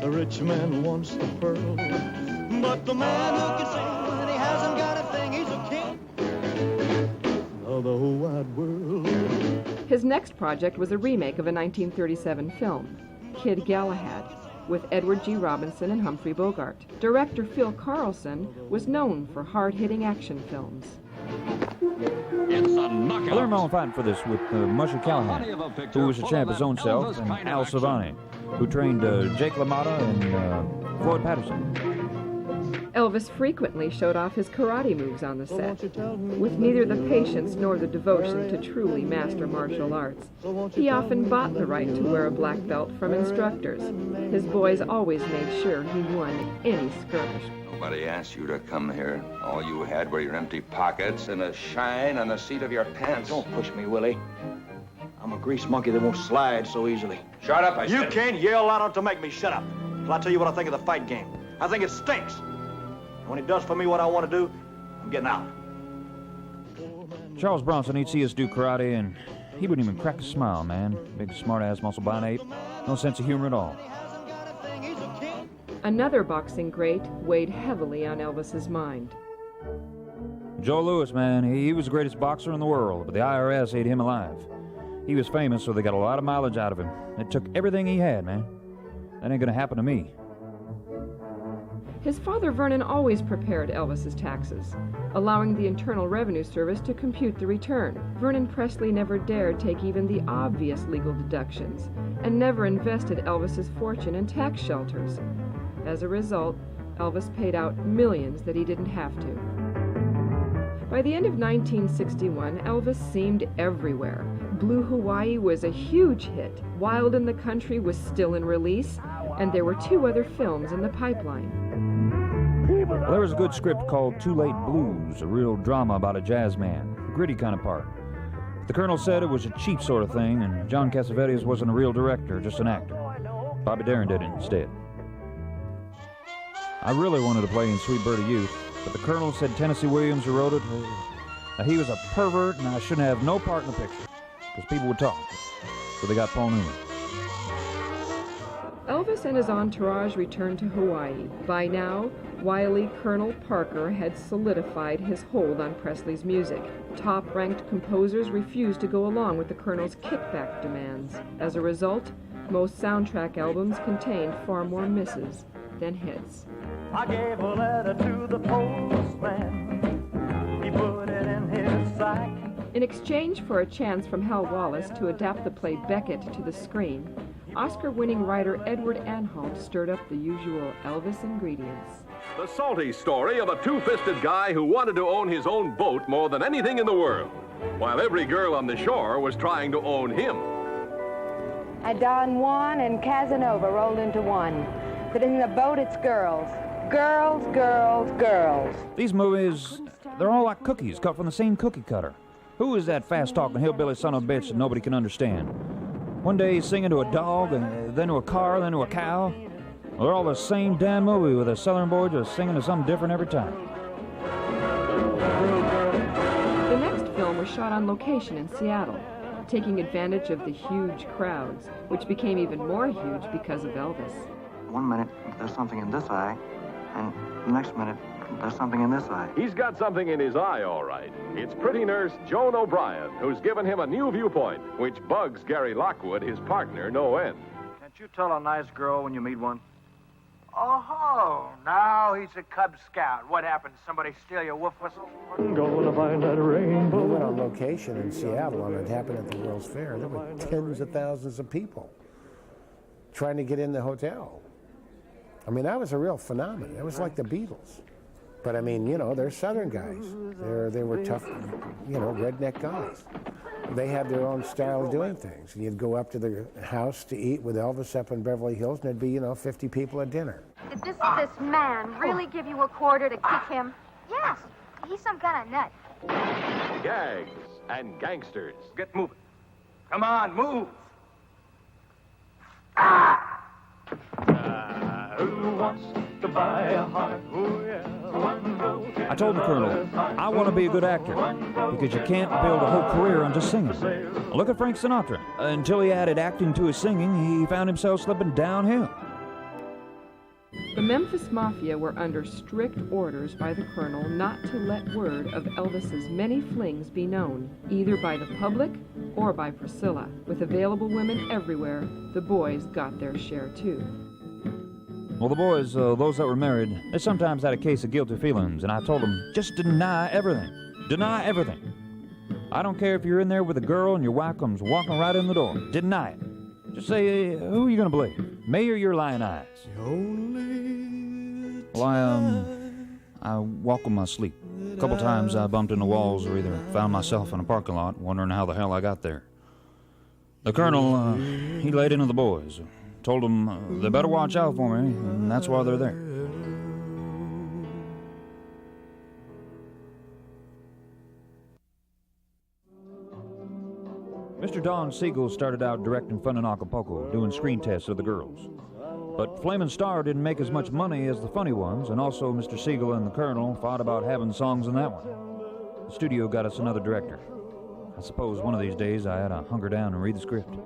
the rich man wants the pearl. But the man who can sing when he hasn't got a thing, he's a king of the whole wide world. His next project was a remake of a 1937 film, Kid Galahad, with Edward G. Robinson and Humphrey Bogart. Director Phil Carlson was known for hard-hitting action films. I learned my own fighting for this with Musher Callahan, who was a champ his own self, and Al Savani, who trained Jake LaMotta and Floyd Patterson. Elvis frequently showed off his karate moves on the set, with neither the patience nor the devotion to truly master martial arts. He often bought the right to wear a black belt from instructors. His boys always made sure he won any skirmish. Nobody asked you to come here. All you had were your empty pockets and a shine on the seat of your pants. Don't push me, Willie. I'm a grease monkey that won't slide so easily. Shut up, I said. You can't yell loud enough to make me shut up. Till I tell you what I think of the fight game. I think it stinks. And when it does for me what I want to do, I'm getting out. Charles Bronson, he'd see us do karate, and he wouldn't even crack a smile, man. Big, smart-ass, muscle-bound ape. No sense of humor at all. Another boxing great weighed heavily on Elvis's mind. Joe Louis, man, he was the greatest boxer in the world, but the IRS ate him alive. He was famous, so they got a lot of mileage out of him. It took everything he had, man. That ain't gonna happen to me. His father, Vernon, always prepared Elvis's taxes, allowing the Internal Revenue Service to compute the return. Vernon Presley never dared take even the obvious legal deductions, and never invested Elvis's fortune in tax shelters. As a result, Elvis paid out millions that he didn't have to. By the end of 1961, Elvis seemed everywhere. Blue Hawaii was a huge hit. Wild in the Country was still in release, and there were 2 other films in the pipeline. Well, there was a good script called Too Late Blues, a real drama about a jazz man, a gritty kind of part. The Colonel said it was a cheap sort of thing, and John Cassavetes wasn't a real director, just an actor. Bobby Darin did it instead. I really wanted to play in Sweet Bird of Youth, but the Colonel said Tennessee Williams, who wrote it, he was a pervert and I shouldn't have no part in the picture, because people would talk. So they got Paul Newman. Elvis and his entourage returned to Hawaii. By now, Wily Colonel Parker had solidified his hold on Presley's music. Top-ranked composers refused to go along with the Colonel's kickback demands. As a result, most soundtrack albums contained far more misses than hits. I gave a letter to the postman. He put it in his sack. In exchange for a chance from Hal Wallace to adapt the play Beckett to the screen, Oscar-winning writer Edward Anhalt stirred up the usual Elvis ingredients. The salty story of a two-fisted guy who wanted to own his own boat more than anything in the world, while every girl on the shore was trying to own him. Don Juan and Casanova rolled into one. But in the boat, it's girls. Girls, girls, girls. These movies, they're all like cookies cut from the same cookie cutter. Who is that fast-talking hillbilly son of a bitch that nobody can understand? One day he's singing to a dog, and then to a car, then to a cow. Well, they're all the same damn movie with a southern boy just singing to something different every time. The next film was shot on location in Seattle, taking advantage of the huge crowds, which became even more huge because of Elvis. 1 minute, there's something in this eye, and the next minute, there's something in this eye. He's got something in his eye, all right. It's pretty nurse Joan O'Brien, who's given him a new viewpoint, which bugs Gary Lockwood, his partner, no end. Can't you tell a nice girl when you meet one? Oh, now he's a Cub Scout. What happened? Somebody steal your wolf whistle? Gonna find that rainbow. We went on location in Seattle, and it happened at the World's Fair. There were tens of thousands of people trying to get in the hotel. I mean, that was a real phenomenon. It was like the Beatles. But I mean, you know, they're Southern guys. They were tough, you know, redneck guys. They had their own style of doing things. You'd go up to the house to eat with Elvis up in Beverly Hills, and there'd be, 50 people at dinner. Did this man really give you a quarter to kick him? Yes, he's some kind of nut. Gags and gangsters. Get moving. Come on, move. Who wants to buy a heart? Oh, yeah. I told the Colonel, I want to be a good actor, because you can't build a whole career on just singing. Look at Frank Sinatra. Until he added acting to his singing, he found himself slipping downhill. The Memphis Mafia were under strict orders by the Colonel not to let word of Elvis's many flings be known, either by the public or by Priscilla. With available women everywhere, the boys got their share too. Well, the boys, those that were married, they sometimes had a case of guilty feelings, and I told them, just deny everything. Deny everything. I don't care if you're in there with a girl and your wife comes walking right in the door. Deny it. Just say, who are you going to believe? Me or your lying eyes? Well, I walk in my sleep. A couple times I bumped into walls or either found myself in a parking lot wondering how the hell I got there. The Colonel, he laid into the boys. Told them they better watch out for me, and that's why they're there. Mr. Don Siegel started out directing Fun in Acapulco, doing screen tests of the girls. But Flamin' Star didn't make as much money as the funny ones, and also Mr. Siegel and the Colonel fought about having songs in that one. The studio got us another director. I suppose one of these days I had to hunker down and read the script.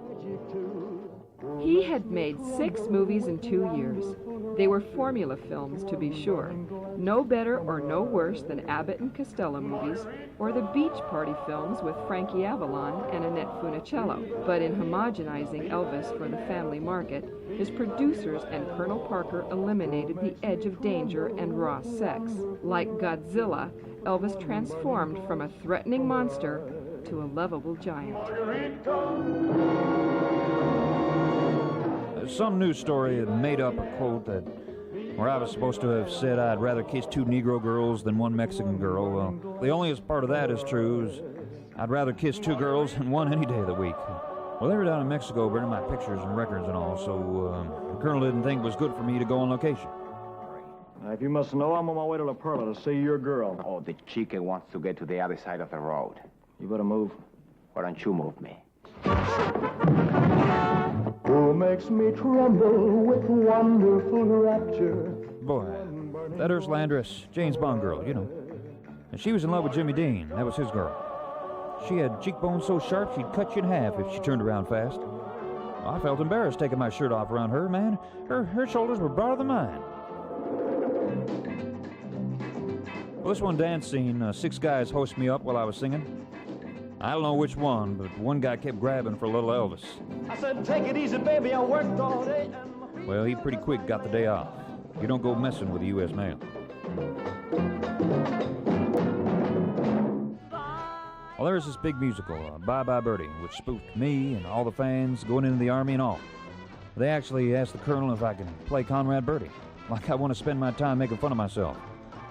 He had made 6 movies in 2 years. They were formula films, to be sure. No better or no worse than Abbott and Costello movies or the Beach Party films with Frankie Avalon and Annette Funicello. But in homogenizing Elvis for the family market, his producers and Colonel Parker eliminated the edge of danger and raw sex. Like Godzilla, Elvis transformed from a threatening monster to a lovable giant. Some news story had made up a quote where I was supposed to have said I'd rather kiss 2 Negro girls than 1 Mexican girl. Well, the only part of that is true is I'd rather kiss 2 girls than 1 any day of the week. Well, they were down in Mexico bringing my pictures and records and all, so the Colonel didn't think it was good for me to go on location. Now, if you must know, I'm on my way to La Perla to see your girl. Oh, the chica wants to get to the other side of the road. You better move. Why don't you move me? Who makes me tremble with wonderful rapture? Boy, that Ursula Andress, James Bond girl, you know. And she was in love with Jimmy Dean. That was his girl. She had cheekbones so sharp she'd cut you in half if she turned around fast. I felt embarrassed taking my shirt off around her, man. Her shoulders were broader than mine. Well, this one dance scene, 6 guys hoist me up while I was singing. I don't know which one, but one guy kept grabbing for little Elvis. I said, take it easy, baby, I worked all day. Well, he pretty quick got the day off. You don't go messing with the U.S. mail. Well, there's this big musical, Bye Bye Birdie, which spoofed me and all the fans going into the Army and all. They actually asked the colonel if I could play Conrad Birdie, like I want to spend my time making fun of myself.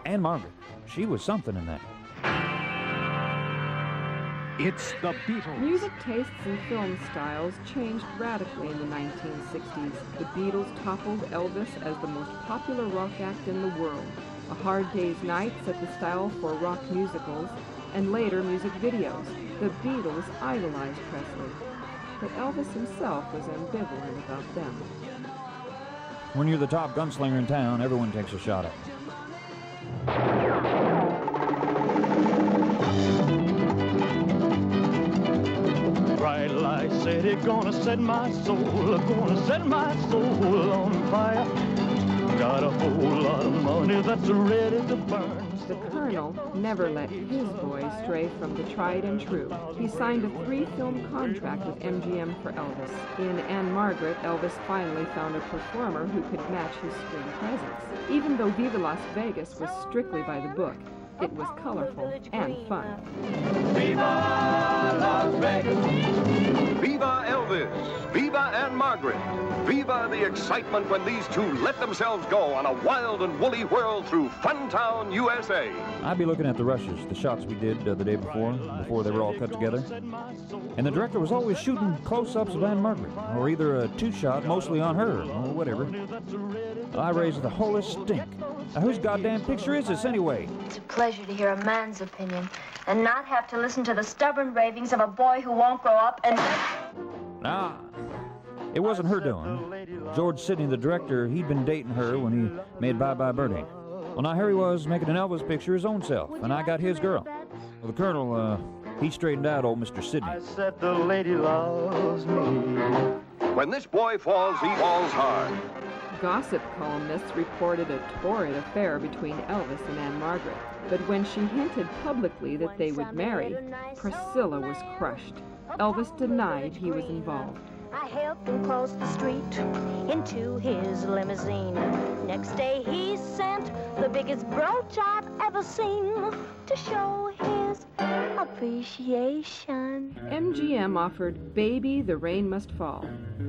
And Margaret, she was something in that. It's the Beatles. Music tastes and film styles changed radically in the 1960s. The Beatles toppled Elvis as the most popular rock act in the world. A Hard Day's Night set the style for rock musicals and later music videos. The Beatles idolized Presley, but Elvis himself was ambivalent about them. When you're the top gunslinger in town, everyone takes a shot at you. Bright light city, gonna set my soul, gonna set my soul on fire. Got a whole lot of money that's ready to burn. The Colonel never let his boys stray from the tried and true. He signed a 3-film contract with MGM for Elvis. In Anne Margaret, Elvis finally found a performer who could match his screen presence. Even though Viva Las Vegas was strictly by the book, it was colorful and fun. Viva Las Vegas! Viva Elvis! Viva Anne Margaret! Viva the excitement when these two let themselves go on a wild and woolly whirl through Funtown, USA. I'd be looking at the rushes, the shots we did the day before they were all cut together. And the director was always shooting close-ups of Anne Margaret, or either a 2-shot mostly on her, or whatever. I raised the wholest stink. Now, whose goddamn picture is this anyway? It's a pleasure to hear a man's opinion and not have to listen to the stubborn ravings of a boy who won't grow up and... Nah, it wasn't her doing. George Sidney, the director, he'd been dating her when he made Bye Bye Birdie. Well, now here he was making an Elvis picture his own self, and I got his girl. Well, the Colonel, he straightened out old Mr. Sidney. I said the lady loves me. When this boy falls, he falls hard. Gossip columnists reported a torrid affair between Elvis and Anne Margaret. But when she hinted publicly that they would marry, Priscilla was crushed. Elvis denied he was involved. I helped him cross the street into his limousine. Next day he sent the biggest brooch I've ever seen to show his appreciation. MGM offered Baby, the Rain Must Fall,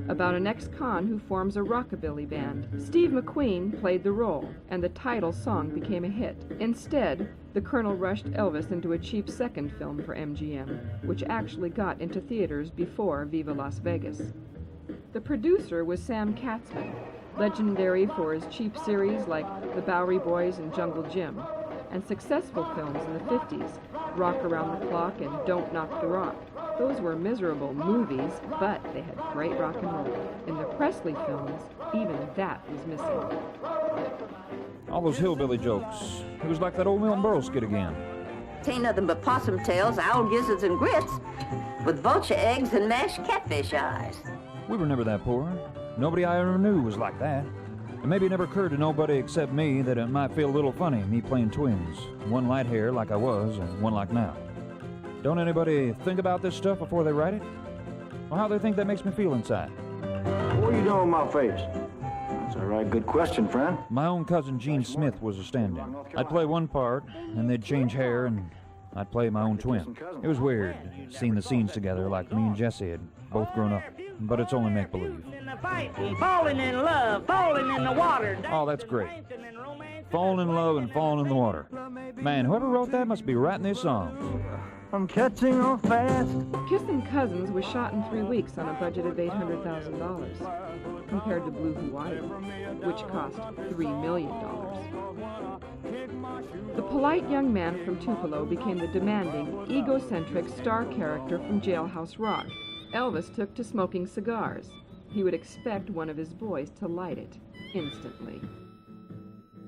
about an ex-con who forms a rockabilly band. Steve McQueen played the role, and the title song became a hit. Instead, the Colonel rushed Elvis into a cheap second film for MGM, which actually got into theaters before Viva Las Vegas. The producer was Sam Katzman, legendary for his cheap series like The Bowery Boys and Jungle Jim, and successful films in the 50s, Rock Around the Clock and Don't Knock the Rock. Those were miserable movies, but they had great rock and roll. In the Presley films, even that was missing. All those hillbilly jokes. It was like that old Milton Berle skit again. Tain't nothing but possum tails, owl gizzards, and grits, with vulture eggs and mashed catfish eyes. We were never that poor. Nobody I ever knew was like that. It maybe never occurred to nobody except me that it might feel a little funny, me playing twins. One light hair like I was, and one like now. Don't anybody think about this stuff before they write it? Or how they think that makes me feel inside? What are you doing with my face? That's a right good question, friend. My own cousin Gene Smith was a stand-in. I'd play one part, and they'd change hair, and I'd play my own twin. It was weird, seeing the scenes together like me and Jesse had both grown up. But it's only make-believe. Falling in love, falling in the water. Oh, that's great. Falling in love and falling in the water. Man, whoever wrote that must be writing these songs. I'm catching on fast. Kissing Cousins was shot in 3 weeks on a budget of $800,000, compared to Blue Hawaii, which cost $3 million. The polite young man from Tupelo became the demanding, egocentric star character from Jailhouse Rock. Elvis took to smoking cigars. He would expect one of his boys to light it instantly.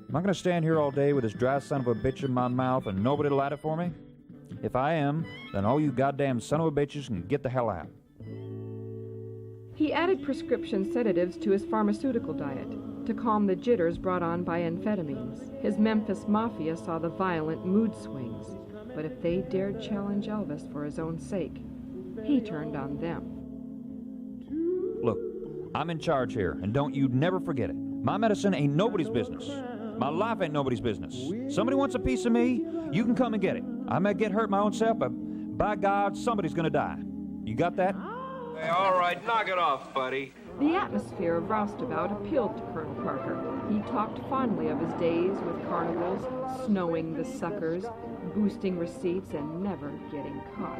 Am I going to stand here all day with this dry son of a bitch in my mouth and nobody to light it for me? If I am, then all you goddamn son of a bitches can get the hell out. He added prescription sedatives to his pharmaceutical diet to calm the jitters brought on by amphetamines. His Memphis Mafia saw the violent mood swings, but if they dared challenge Elvis for his own sake, he turned on them. Look, I'm in charge here, and don't you never forget it. My medicine ain't nobody's business. My life ain't nobody's business. Somebody wants a piece of me, you can come and get it. I may get hurt my own self, but by God, somebody's gonna die. You got that? Hey, all right, knock it off, buddy. The atmosphere of roustabout appealed to Colonel Parker. He talked fondly of his days with carnivals, snowing the suckers, boosting receipts, and never getting caught.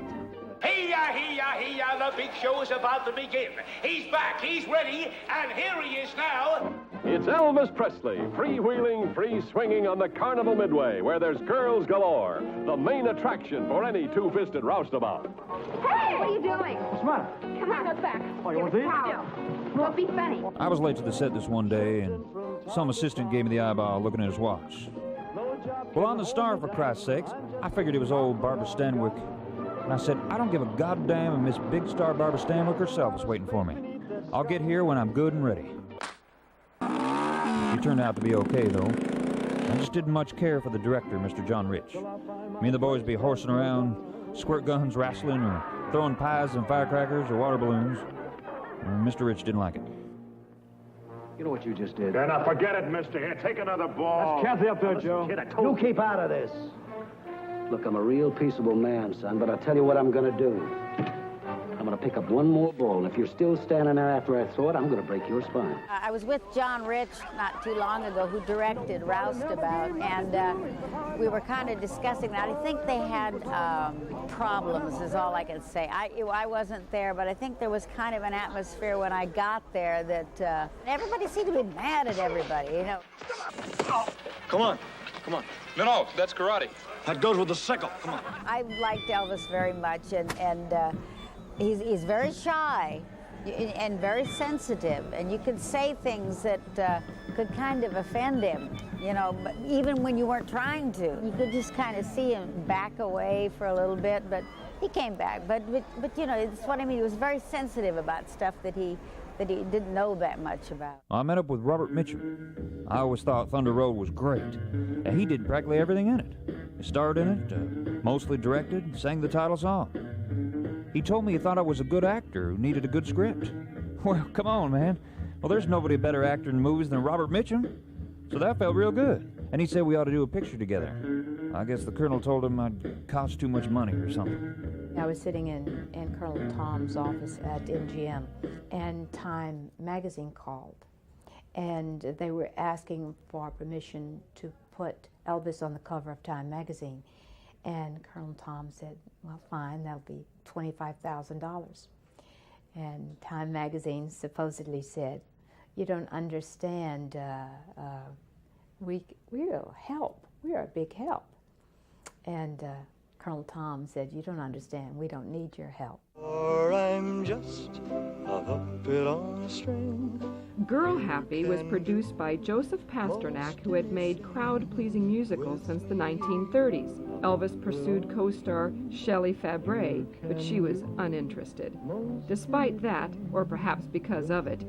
Hey-ya, the big show is about to begin. He's back, he's ready, and here he is now. It's Elvis Presley, freewheeling, free-swinging on the Carnival Midway, where there's girls galore. The main attraction for any two-fisted roustabout. Hey, what are you doing? What's the matter? Come on, look back. Oh, you want these? Don't be funny. I was late to the set this one day, and some assistant gave me the eyeball looking at his watch. Well, on the star, for Christ's sakes, I figured it was old Barbara Stanwyck. And I said, I don't give a goddamn if Miss Big Star Barbara Stanwyck herself is waiting for me. I'll get here when I'm good and ready. She turned out to be okay, though. I just didn't much care for the director, Mr. John Rich. Me and the boys be horsing around, squirt guns wrestling, or throwing pies and firecrackers or water balloons. And Mr. Rich didn't like it. You know what you just did? Yeah, now forget it, mister. Here, take another ball. That's Kathy up there, Joe. Kid, I told You keep out of this. Look, I'm a real peaceable man, son, but I'll tell you what I'm gonna do. I'm gonna pick up one more ball, and if you're still standing there after I throw it, I'm gonna break your spine. I was with John Rich not too long ago, who directed Roustabout, and we were kind of discussing that. I think they had problems, is all I can say. I wasn't there, but I think there was kind of an atmosphere when I got there that everybody seemed to be mad at everybody, you know. Come on. No, that's karate. That goes with the sickle. Come on. I liked Elvis very much, and he's very shy and very sensitive, and you could say things that could kind of offend him, you know, but even when you weren't trying to. You could just kind of see him back away for a little bit, but he came back. But you know, it's what I mean. He was very sensitive about stuff that he didn't know that much about. I met up with Robert Mitchum. I always thought Thunder Road was great. And he did practically everything in it. He starred in it, mostly directed, sang the title song. He told me he thought I was a good actor who needed a good script. Well, come on, man. Well, there's nobody a better actor in movies than Robert Mitchum. So that felt real good. And he said we ought to do a picture together. I guess the colonel told him I'd cost too much money or something. I was sitting in Colonel Tom's office at MGM, and Time magazine called, and they were asking for permission to put Elvis on the cover of Time magazine. And Colonel Tom said, well, fine, that'll be $25,000. And Time magazine supposedly said, you don't understand, we'll help, we're a big help. And Colonel Tom said, you don't understand, we don't need your help. Or I'm just a puppet on a string. Girl Happy was produced by Joseph Pasternak, who had made crowd-pleasing musicals since the 1930s. Elvis pursued co-star Shelley Fabre, but she was uninterested. Despite that, or perhaps because of it,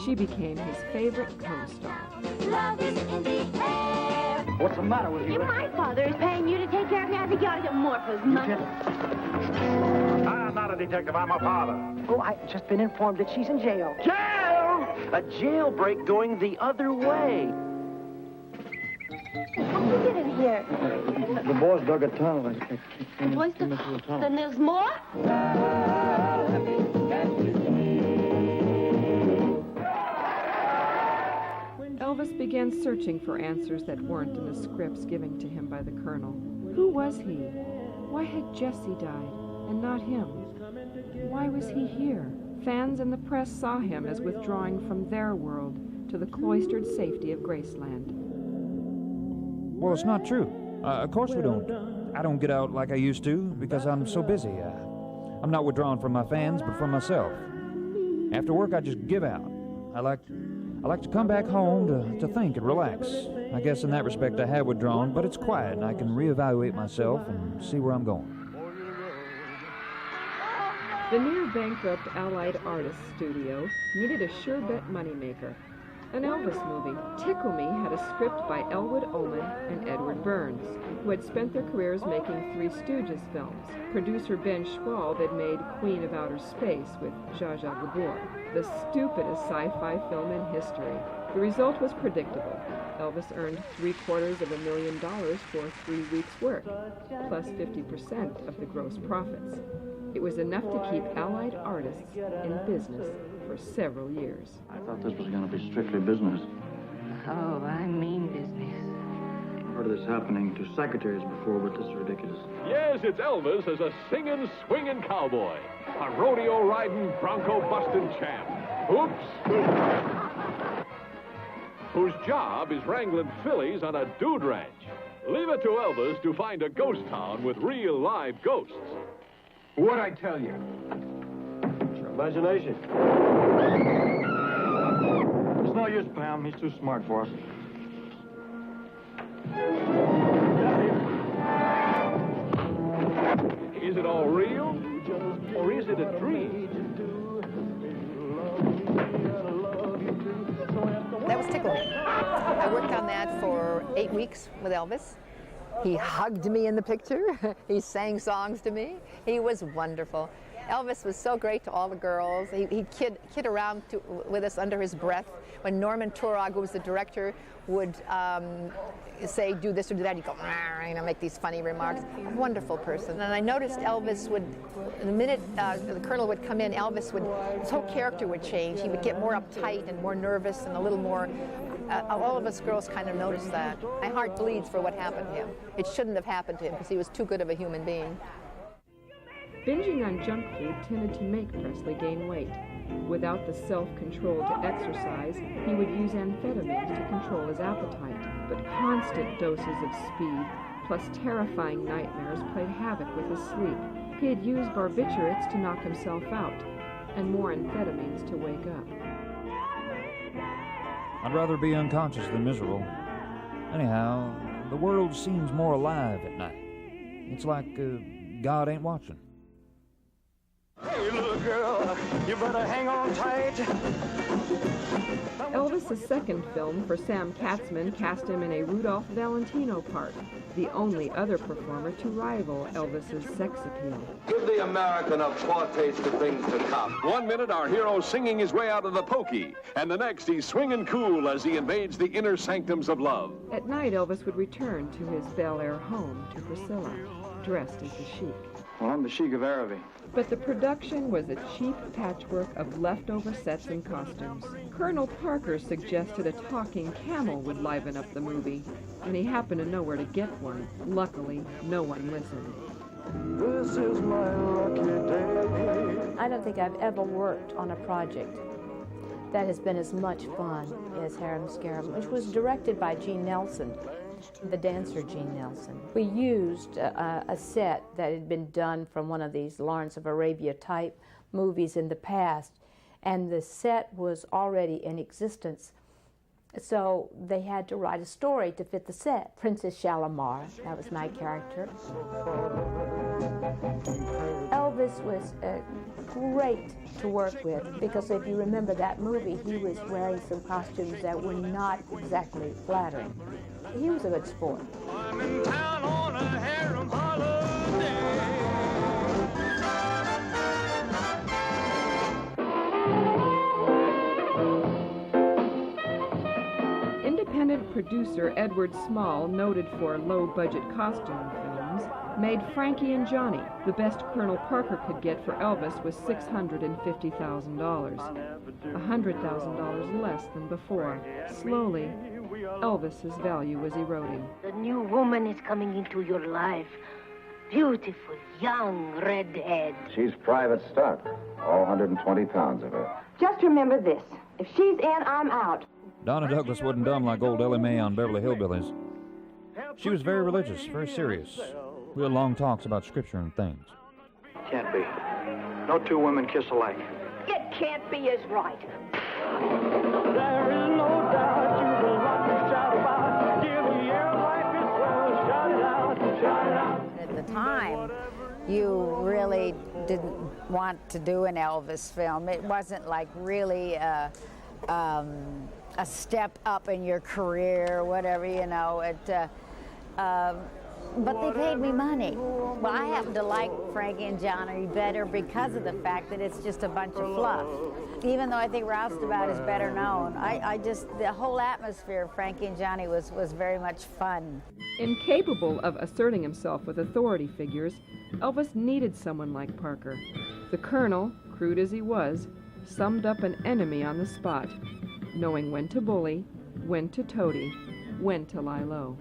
she became his favorite co-star. Love is in the air. What's the matter with you? My father is paying you to take care of me. I think you ought to get more for his money. I'm not a detective. I'm a father. Oh, I've just been informed that she's in jail. Jail? A jailbreak going the other way. How did you get in here? The boys dug a tunnel. The boys dug... Then there's more? Elvis began searching for answers that weren't in the scripts given to him by the colonel. Who was he? Why had Jesse died, and not him? Why was he here? Fans and the press saw him as withdrawing from their world to the cloistered safety of Graceland. Well, it's not true. Of course we don't. I don't get out like I used to because I'm so busy. I'm not withdrawn from my fans, but from myself. After work, I just give out. I like to come back home to think and relax. I guess in that respect I have withdrawn, but it's quiet and I can reevaluate myself and see where I'm going. The near-bankrupt Allied Artists Studio needed a sure-bet moneymaker. An Elvis movie, Tickle Me, had a script by Elwood Ullman and Edward Burns, who had spent their careers making Three Stooges films. Producer Ben Schwab had made Queen of Outer Space with Zsa Zsa Gabor, the stupidest sci-fi film in history. The result was predictable. Elvis earned $750,000 for 3 weeks' work, plus 50% of the gross profits. It was enough to keep Allied Artists in business for several years. I thought this was going to be strictly business. Oh, I mean business. I've heard of this happening to secretaries before, but this is ridiculous. Yes, it's Elvis as a singing, swinging cowboy. A rodeo-riding, bronco-busting champ. Oops. Whose job is wrangling fillies on a dude ranch. Leave it to Elvis to find a ghost town with real live ghosts. What'd I tell you? It's your imagination. It's no use, Pam. He's too smart for us. Is it all real? Or is it a dream? That was Tickle Me. I worked on that for 8 weeks with Elvis. He hugged me in the picture. He sang songs to me. He was wonderful. Elvis was so great to all the girls. He'd kid around with us under his breath. When Norman Turog, who was the director, would say, do this or do that, he'd go, make these funny remarks. A wonderful person. And I noticed Elvis would, the minute the Colonel would come in, his whole character would change. He would get more uptight and more nervous and a little more, all of us girls kind of noticed that. My heart bleeds for what happened to him. It shouldn't have happened to him because he was too good of a human being. Binging on junk food tended to make Presley gain weight. Without the self-control to exercise, he would use amphetamines to control his appetite. But constant doses of speed, plus terrifying nightmares, played havoc with his sleep. He had used barbiturates to knock himself out, and more amphetamines to wake up. I'd rather be unconscious than miserable. Anyhow, the world seems more alive at night. It's like God ain't watching. Hey, little girl, you better hang on tight. Elvis's second film for Sam Katzman cast him in a Rudolph Valentino part, the only other performer to rival Elvis's sex appeal. Give the American a foretaste of things to come. 1 minute, our hero's singing his way out of the pokey, and the next, he's swinging cool as he invades the inner sanctums of love. At night, Elvis would return to his Bel Air home to Priscilla, dressed as the Sheik. Well, I'm the Sheik of Araby. But the production was a cheap patchwork of leftover sets and costumes. Colonel Parker suggested a talking camel would liven up the movie, and he happened to know where to get one. Luckily, no one listened. This is my lucky day. I don't think I've ever worked on a project that has been as much fun as Harem Scarab, which was directed by Gene Nelson, the dancer Gene Nelson. We used a set that had been done from one of these Lawrence of Arabia type movies in the past, and the set was already in existence. So they had to write a story to fit the set. Princess Shalimar, that was my character. Elvis was great to work with because if you remember that movie, he was wearing some costumes that were not exactly flattering. He was a good sport. I'm in town on a harem holiday. Independent producer Edward Small, noted for low-budget costume films, made Frankie and Johnny. The best Colonel Parker could get for Elvis was $650,000, $100,000 less than before. Slowly, Elvis's value was eroding. The new woman is coming into your life. Beautiful, young redhead. She's private stock. All 120 pounds of her. Just remember this. If she's in, I'm out. Donna Douglas wasn't dumb like old Ellie Mae on Beverly Hillbillies. She was very religious, very serious. We had long talks about scripture and things. Can't be. No two women kiss alike. It can't be is right. There is no doubt you will rock and shout about. Give me your life its well. Shout it out, shout it out. At the time, you really didn't want to do an Elvis film. It wasn't like really a step up in your career or whatever, you know. But they paid me money. Well, I happen to like Frankie and Johnny better because of the fact that it's just a bunch of fluff. Even though I think Roustabout is better known, the whole atmosphere of Frankie and Johnny was very much fun. Incapable of asserting himself with authority figures, Elvis needed someone like Parker. The Colonel, crude as he was, summed up an enemy on the spot, knowing when to bully, when to toady, when to lie low.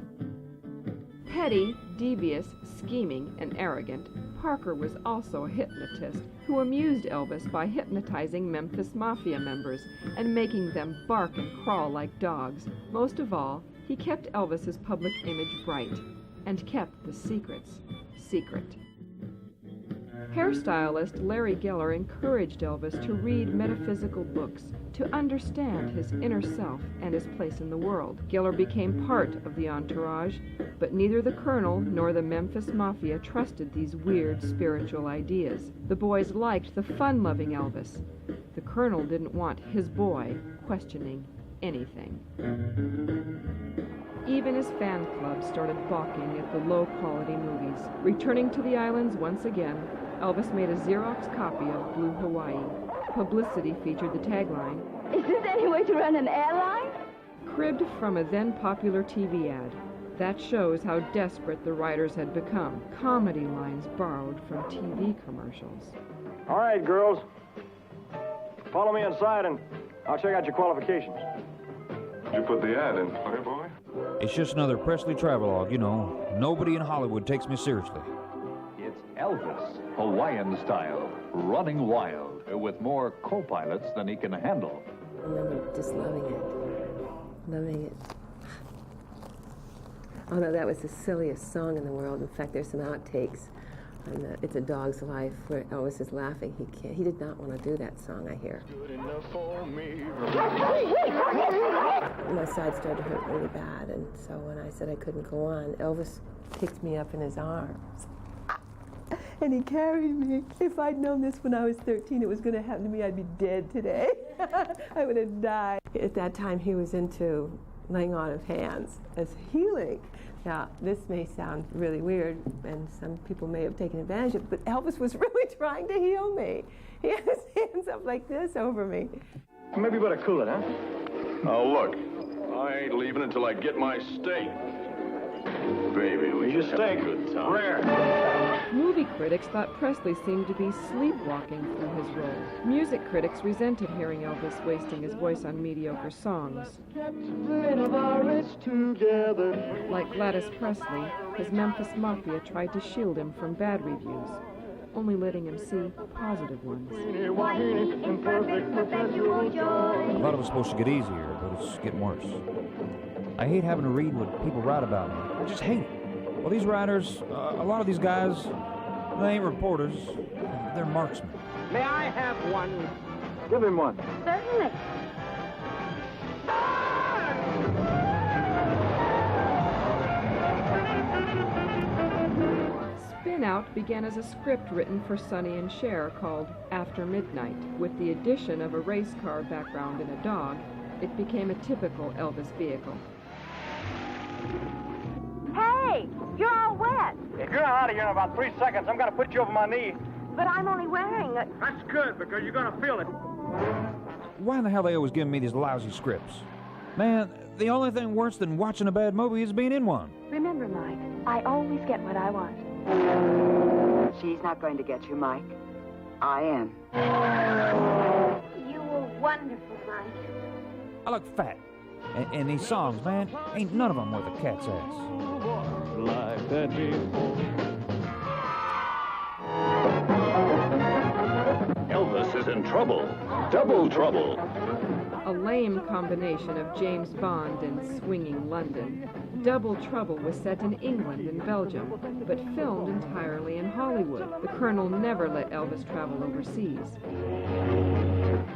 Petty, devious, scheming, and arrogant, Parker was also a hypnotist who amused Elvis by hypnotizing Memphis Mafia members and making them bark and crawl like dogs. Most of all, he kept Elvis's public image bright and kept the secrets secret. Hairstylist Larry Geller encouraged Elvis to read metaphysical books, to understand his inner self and his place in the world. Geller became part of the entourage, but neither the Colonel nor the Memphis Mafia trusted these weird spiritual ideas. The boys liked the fun-loving Elvis. The Colonel didn't want his boy questioning anything. Even his fan club started balking at the low-quality movies. Returning to the islands once again, Elvis made a Xerox copy of Blue Hawaii. Publicity featured the tagline, "Is this any way to run an airline?" cribbed from a then-popular TV ad. That shows how desperate the writers had become. Comedy lines borrowed from TV commercials. All right, girls. Follow me inside and I'll check out your qualifications. You put the ad in, Playboy? It's just another Presley travelogue, you know. Nobody in Hollywood takes me seriously. It's Elvis, Hawaiian style, running wild, with more co-pilots than he can handle. I remember just loving it. Although that was the silliest song in the world. In fact, there's some outtakes on It's a Dog's Life where Elvis is laughing. He did not want to do that song, I hear. My side started to hurt really bad, and so when I said I couldn't go on, Elvis picked me up in his arms. And he carried me. If I'd known this when I was 13, it was going to happen to me, I'd be dead today. I would have died. At that time, he was into laying on of hands as healing. Now, this may sound really weird, and some people may have taken advantage of it, but Elvis was really trying to heal me. He had his hands up like this over me. Maybe you better cool it, huh? Now, look, I ain't leaving until I get my steak. Baby, we just have a good time. Rare. Movie critics thought Presley seemed to be sleepwalking through his role. Music critics resented hearing Elvis wasting his voice on mediocre songs. Like Gladys Presley, his Memphis Mafia tried to shield him from bad reviews, only letting him see positive ones. I thought it was supposed to get easier, but it's getting worse. I hate having to read what people write about me. I just hate it. Well, these writers, a lot of these guys, they ain't reporters. They're marksmen. May I have one? Give him one. Certainly. Spin Out began as a script written for Sonny and Cher called After Midnight. With the addition of a race car background and a dog, it became a typical Elvis vehicle. Hey, you're all wet. If you're not out of here in about 3 seconds, I'm going to put you over my knee. But I'm only wearing a... That's good, because you're going to feel it. Why in the hell they always giving me these lousy scripts? Man, the only thing worse than watching a bad movie is being in one. Remember, Mike, I always get what I want. She's not going to get you, Mike. I am. You were wonderful, Mike. I look fat. And these songs, man, ain't none of them worth a cat's ass. Like that before. Elvis is in trouble. Double trouble. A lame combination of James Bond and swinging London, Double Trouble was set in England and Belgium, but filmed entirely in Hollywood. The Colonel never let Elvis travel overseas.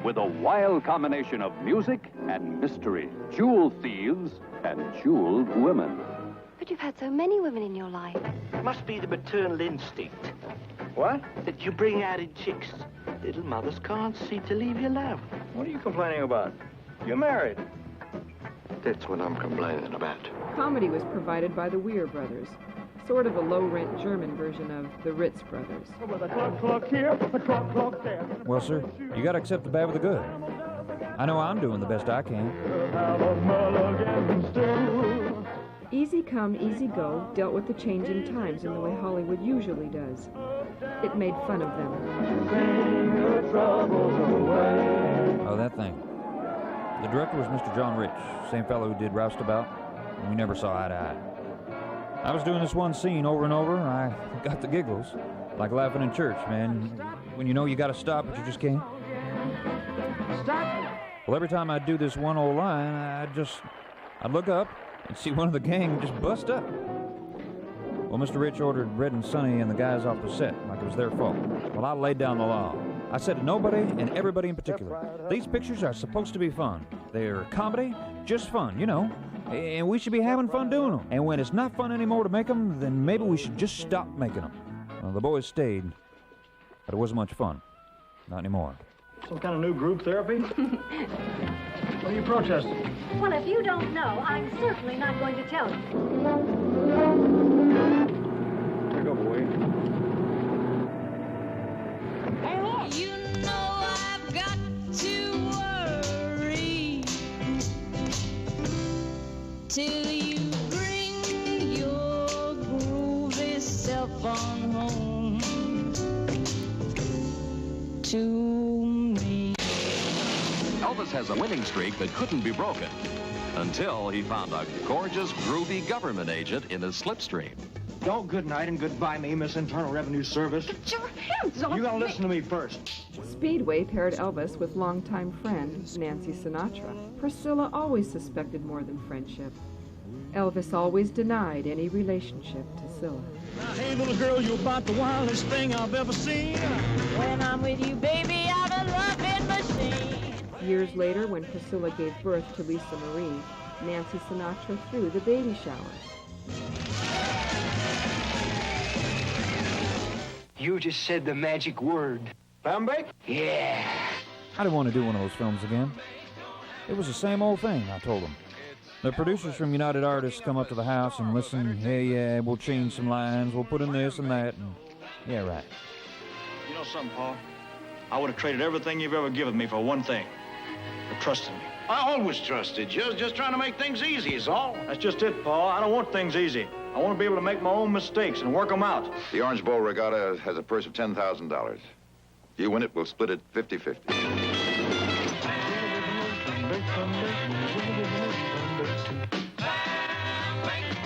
With a wild combination of music and mystery, jewel thieves and jeweled women. But you've had so many women in your life. Must be the maternal instinct. What? That you bring out in chicks. Little mothers can't see to leave your love. What are you complaining about? You're married. That's what I'm complaining about. Comedy was provided by the Weir brothers, sort of a low-rent German version of the Ritz brothers. Well, sir, you gotta accept the bad with the good. I know I'm doing the best I can. Easy Come, Easy Go dealt with the changing times in the way Hollywood usually does. It made fun of them. Oh, that thing. The director was Mr. John Rich, same fellow who did Roustabout, and we never saw eye to eye. I was doing this one scene over and over, and I got the giggles. Like laughing in church, man. When you know you gotta stop, but you just can't. Well, every time I'd do this one old line, I'd look up and see one of the gang just bust up. Well, Mr. Rich ordered Red and Sonny and the guys off the set, like it was their fault. Well, I laid down the law. I said to nobody and everybody in particular, these pictures are supposed to be fun. They're comedy, just fun, you know. And we should be having fun doing them. And when it's not fun anymore to make them, then maybe we should just stop making them. Well, the boys stayed, but it wasn't much fun. Not anymore. Some kind of new group therapy? What are you protesting? Well, if you don't know, I'm certainly not going to tell you. Take over, Wade. You know I've got to worry till you bring your groovy self on home to me. Elvis has a winning streak that couldn't be broken until he found a gorgeous, groovy government agent in his slipstream. Don't good night and goodbye me, Miss Internal Revenue Service. Get your hands off You gotta me. listen to me first. Speedway paired Elvis with longtime friend Nancy Sinatra. Priscilla always suspected more than friendship. Elvis always denied any relationship to Scylla. Hey, little girl, you're about the wildest thing I've ever seen. When I'm with you, baby, I'm a loving machine. Years later, when Priscilla gave birth to Lisa Marie, Nancy Sinatra threw the baby shower. You just said the magic word. Bambake? Yeah. I didn't want to do one of those films again. It was the same old thing, I told them. The producers from United Artists come up to the house and listen, hey, yeah, we'll change some lines, we'll put in this and that, and yeah, right. You know something, Paul? I would have traded everything you've ever given me for one thing. For trusting me. I always trusted you. Just trying to make things easy is all. That's just it, Paul. I don't want things easy. I want to be able to make my own mistakes and work them out. The Orange Bowl Regatta has a purse of $10,000. You win it, we'll split it 50-50.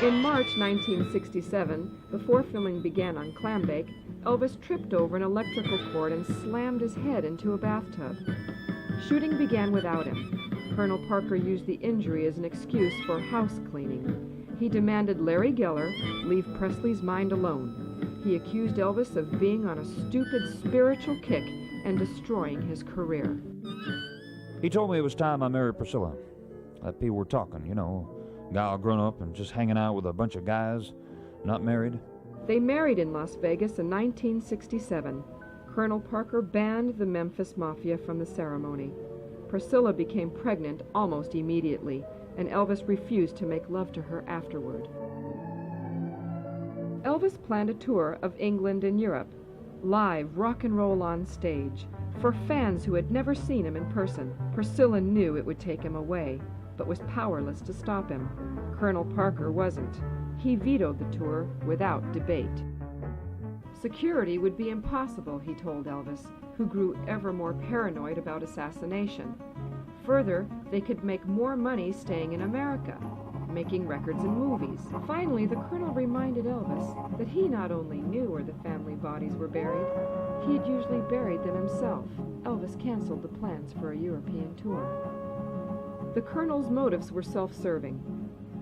In March 1967, before filming began on Clambake, Elvis tripped over an electrical cord and slammed his head into a bathtub. Shooting began without him. Colonel Parker used the injury as an excuse for house cleaning. He demanded Larry Geller leave Presley's mind alone. He accused Elvis of being on a stupid spiritual kick and destroying his career. He told me it was time I married Priscilla. That people were talking, you know, guy all grown up and just hanging out with a bunch of guys, not married. They married in Las Vegas in 1967. Colonel Parker banned the Memphis Mafia from the ceremony. Priscilla became pregnant almost immediately, and Elvis refused to make love to her afterward. Elvis planned a tour of England and Europe, live rock and roll on stage, for fans who had never seen him in person. Priscilla knew it would take him away, but was powerless to stop him. Colonel Parker wasn't. He vetoed the tour without debate. Security would be impossible, he told Elvis, who grew ever more paranoid about assassination. Further, they could make more money staying in America, making records and movies. Finally, the Colonel reminded Elvis that he not only knew where the family bodies were buried, he had usually buried them himself. Elvis canceled the plans for a European tour. The Colonel's motives were self-serving.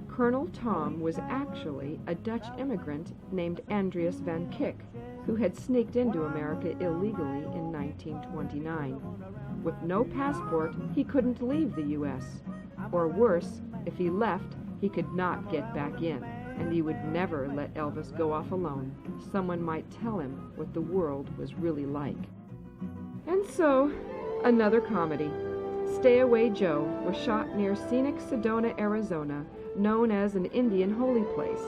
Colonel Tom was actually a Dutch immigrant named Andreas van Kyck, who had sneaked into America illegally in 1929. With no passport, he couldn't leave the U.S. Or worse, if he left, he could not get back in. and he would never let Elvis go off alone. Someone might tell him what the world was really like. And so, another comedy. Stay Away Joe was shot near scenic Sedona, Arizona, known as an Indian holy place.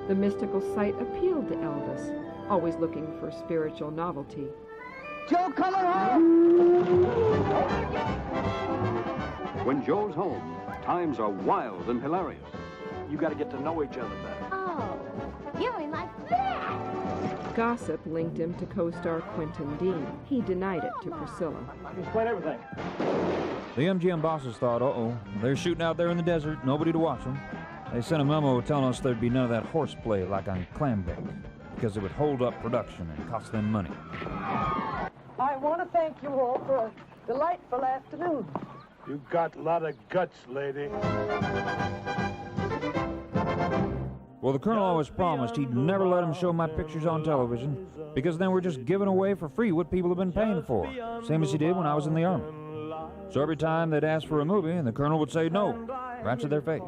The mystical site appealed to Elvis, always looking for spiritual novelty. Joe coming home! When Joe's home, times are wild and hilarious. You got to get to know each other better. Oh, you ain't like that. Gossip linked him to co-star Quentin Dean. He denied it to Priscilla. Explain everything. The MGM bosses thought, uh-oh, they're shooting out there in the desert, nobody to watch them. They sent a memo telling us there'd be none of that horseplay like on Clambake, because it would hold up production and cost them money. I want to thank you all for a delightful afternoon. You got a lot of guts, lady. Well, the Colonel always promised he'd never let them show my pictures on television, because then we're just giving away for free what people have been paying for, same as he did when I was in the Army. So every time they'd ask for a movie, and the Colonel would say no, right to their face.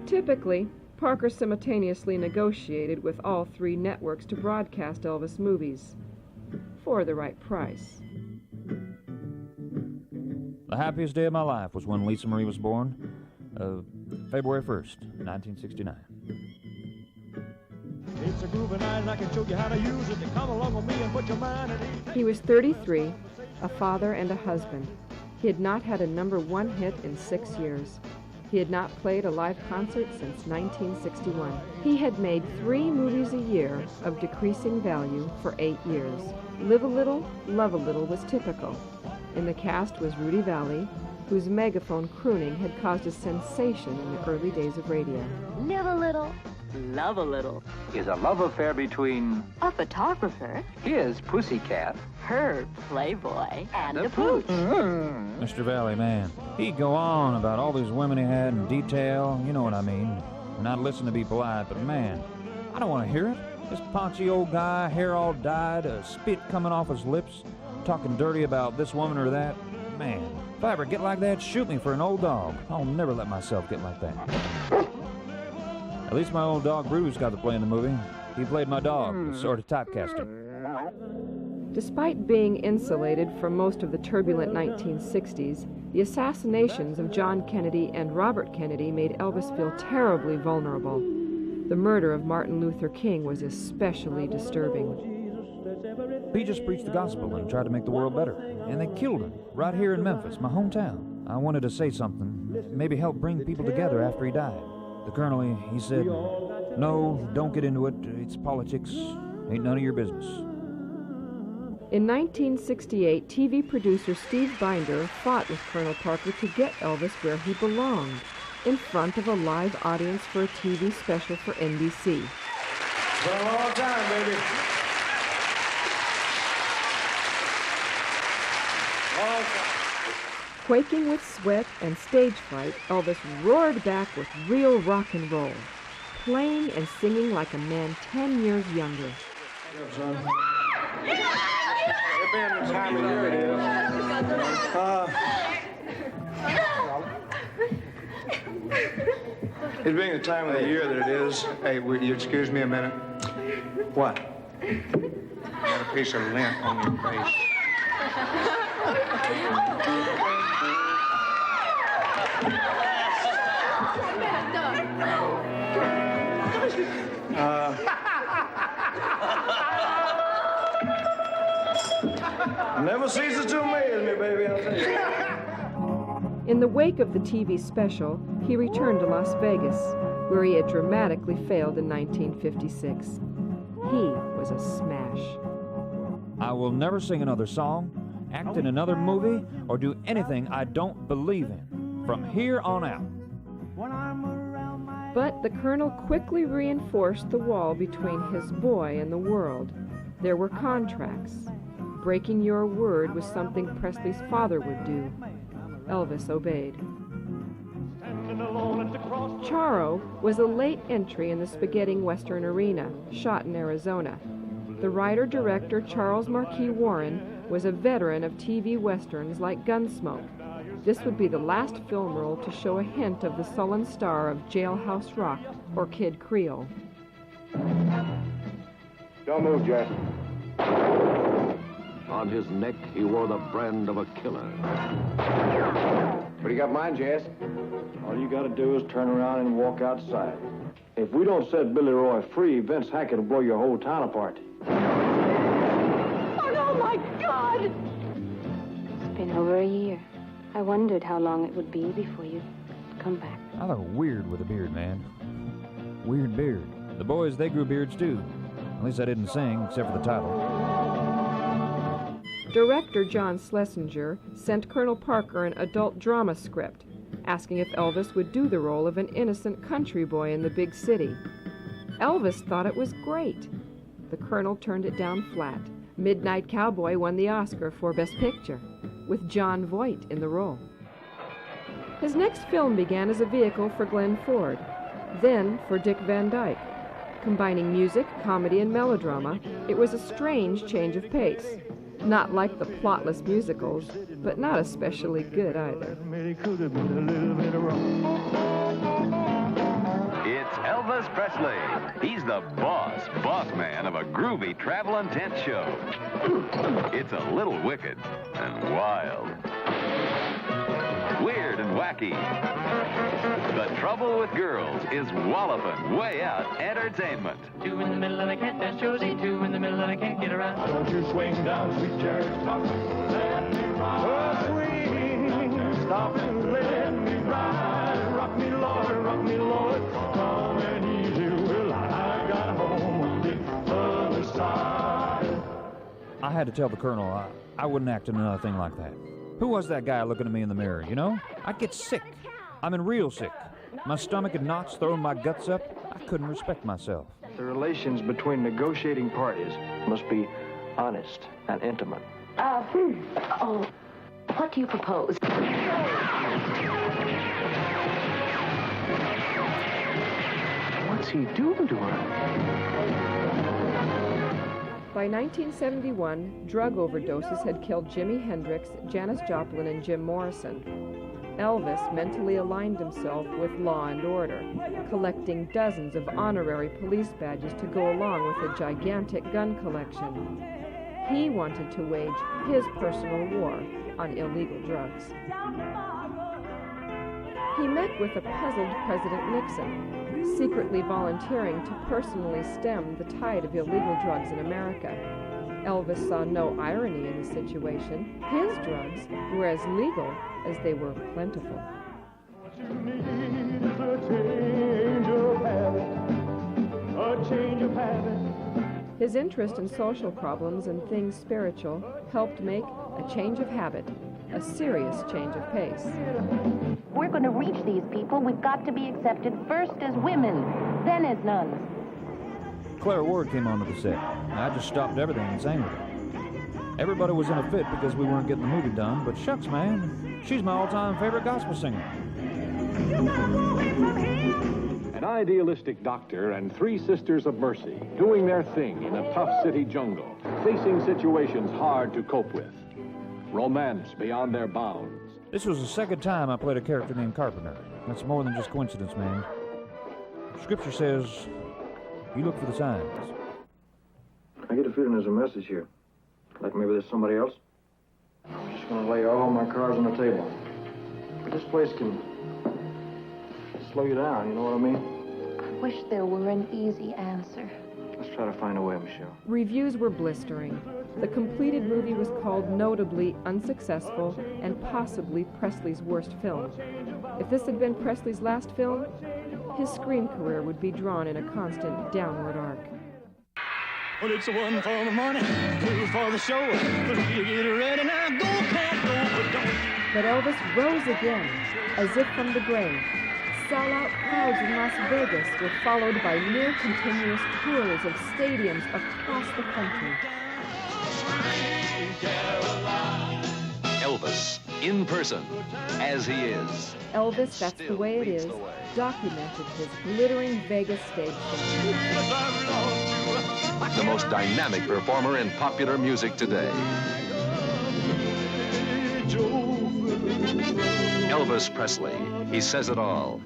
Typically, Parker simultaneously negotiated with all three networks to broadcast Elvis movies for the right price. The happiest day of my life was when Lisa Marie was born, February 1st, 1969. It's a groovy night and I can show you how to use it. To come along with me and put your mind at ease. He was 33, a father and a husband. He had not had a #1 hit in 6 years. He had not played a live concert since 1961. He had made 3 movies a year of decreasing value for 8 years. Live a Little, Love a Little was typical. In the cast was Rudy Valley, whose megaphone crooning had caused a sensation in the early days of radio. Live a little, love a little. Is a love affair between A photographer, his pussycat, her playboy, and a pooch. Mr. Valley, man, he'd go on about all these women he had in detail, you know what I mean. Not listen to be polite, but man, I don't want to hear it. This paunchy old guy, hair all dyed, spit coming off his lips, talking dirty about this woman or that. Man, if I ever get like that, shoot me for an old dog. I'll never let myself get like that. At least my old dog Bruce got to play in the movie. He played my dog, sort of typecasting. Despite being insulated from most of the turbulent 1960s, the assassinations of John Kennedy and Robert Kennedy made Elvis feel terribly vulnerable. The murder of Martin Luther King was especially disturbing. He just preached the gospel and tried to make the world better. And they killed him right here in Memphis, my hometown. I wanted to say something, maybe help bring people together after he died. The Colonel, he said, no, don't get into it. It's politics. Ain't none of your business. In 1968, TV producer Steve Binder fought with Colonel Parker to get Elvis where he belonged, in front of a live audience for a TV special for NBC. It's been a long time, baby. Long time. Quaking with sweat and stage fright, Elvis roared back with real rock and roll, playing and singing like a man 10 years younger. What's up, son? It being the time of year it is. It being the time of the year that it is. Hey, will you excuse me a minute? What? You got a piece of lint on your face. Never ceases to amaze me, baby, I'll tell you. In the wake of the TV special, he returned to Las Vegas, where he had dramatically failed in 1956. He was a smash. I will never sing another song, act in another movie, or do anything I don't believe in, from here on out. But the Colonel quickly reinforced the wall between his boy and the world. There were contracts. Breaking your word was something Presley's father would do. Elvis obeyed. Charo was a late entry in the spaghetti western arena, shot in Arizona. The writer-director Charles Marquis Warren was a veteran of TV westerns like Gunsmoke. This would be the last film role to show a hint of the sullen star of Jailhouse Rock or Kid Creole. Don't move, Jess. On his neck, he wore the brand of a killer. What do you got in mind, Jess? All you gotta do is turn around and walk outside. If we don't set Billy Roy free, Vince Hackett will blow your whole town apart. Oh, my God! It's been over a year. I wondered how long it would be before you'd come back. I look weird with a beard, man. Weird beard. The boys, they grew beards too. At least I didn't sing, except for the title. Director John Schlesinger sent Colonel Parker an adult drama script, asking if Elvis would do the role of an innocent country boy in the big city. Elvis thought it was great. The Colonel turned it down flat. Midnight Cowboy won the Oscar for Best Picture, with John Voight in the role. His next film began as a vehicle for Glenn Ford, then for Dick Van Dyke. Combining music, comedy, and melodrama, it was a strange change of pace. Not like the plotless musicals, but not especially good either. It's Elvis Presley. He's the boss man of a groovy traveling tent show. It's a little wicked and wild. Weird and wacky. The trouble with girls is walloping way out entertainment. Two in the middle and I can't dance Josie. Two in the middle and I can't get around. Don't you swing down, sweet cherry, stop and let me ride. Swing, stop and let me ride. Rock me, Lord, come and easy will I got home on the other side. I had to tell the Colonel I wouldn't act in another thing like that. Who was that guy looking at me in the mirror, you know? I'd get sick. I mean, real sick. My stomach had knots throwing my guts up. I couldn't respect myself. The relations between negotiating parties must be honest and intimate. Oh, what do you propose? What's he doing to her? By 1971, drug overdoses had killed Jimi Hendrix, Janis Joplin, and Jim Morrison. Elvis mentally aligned himself with law and order, collecting dozens of honorary police badges to go along with a gigantic gun collection. He wanted to wage his personal war on illegal drugs. He met with a puzzled President Nixon, secretly volunteering to personally stem the tide of illegal drugs in America. Elvis saw no irony in the situation. His drugs were as legal as they were plentiful. A change of habit. His interest in social problems and things spiritual helped make a change of habit, a serious change of pace. We're going to reach these people. We've got to be accepted first as women, then as nuns. Claire Ward came onto the set. I just stopped everything and sang with her. Everybody was in a fit because we weren't getting the movie done, but shucks, man, she's my all-time favorite gospel singer. An idealistic doctor and three sisters of mercy doing their thing in a tough city jungle, facing situations hard to cope with. Romance beyond their bounds. This was the second time I played a character named Carpenter. That's more than just coincidence, man. Scripture says, you look for the signs. I get a feeling there's a message here. Like maybe there's somebody else. I'm just gonna lay all my cards on the table. But this place can slow you down, you know what I mean? I wish there were an easy answer. Let's try to find a way, Michelle. Reviews were blistering. The completed movie was called notably unsuccessful and possibly Presley's worst film. If this had been Presley's last film, his screen career would be drawn in a constant downward arc. Well, it's one for the morning, two for the show. Three to get ready now, go, can't go, but don't. But Elvis rose again, as if from the grave. Sell-out crowds in Las Vegas were followed by near-continuous tours of stadiums across the country. Elvis, in person, as he is. Elvis, That's the Way It Is, documented his glittering Vegas stage show. The most dynamic performer in popular music today. Elvis Presley. He says it all.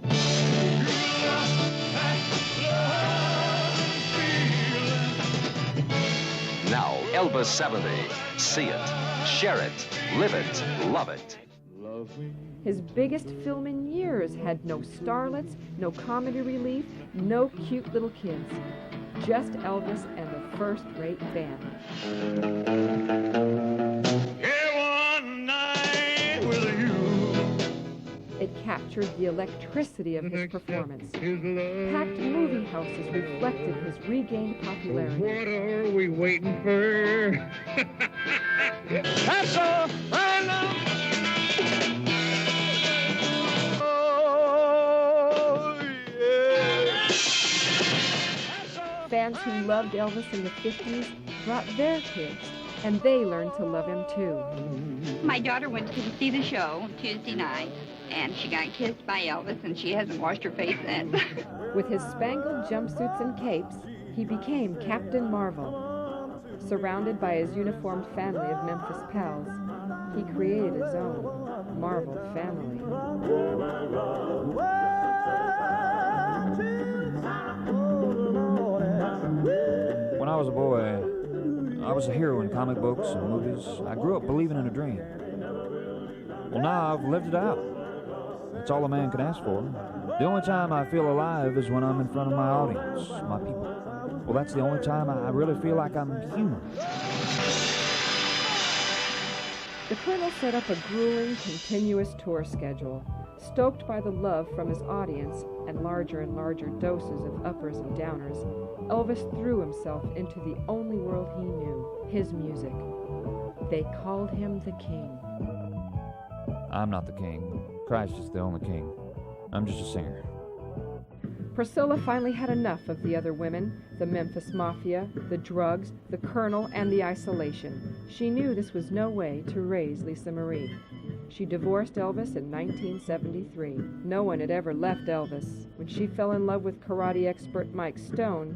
Now, Elvis 70. See it, share it, live it, love it. His biggest film in years had no starlets, no comedy relief, no cute little kids. Just Elvis and the first-rate band. One night with you. It captured the electricity of his performance. Packed movie houses reflected his regained popularity. What are we waiting for? That's all I know. Fans who loved Elvis in the 50s brought their kids, and they learned to love him too. My daughter went to see the show Tuesday night, and she got kissed by Elvis, and she hasn't washed her face since. With his spangled jumpsuits and capes, he became Captain Marvel. Surrounded by his uniformed family of Memphis pals, he created his own Marvel family. When I was a boy, I was a hero in comic books and movies. I grew up believing in a dream. Well, now I've lived it out. That's all a man can ask for. The only time I feel alive is when I'm in front of my audience, my people. Well, that's the only time I really feel like I'm human. The Colonel set up a grueling, continuous tour schedule. Stoked by the love from his audience and larger doses of uppers and downers, Elvis threw himself into the only world he knew, his music. They called him the King. I'm not the king. Christ is the only king. I'm just a singer. Priscilla finally had enough of the other women, the Memphis Mafia, the drugs, the Colonel, and the isolation. She knew this was no way to raise Lisa Marie. She divorced Elvis in 1973. No one had ever left Elvis. When she fell in love with karate expert Mike Stone,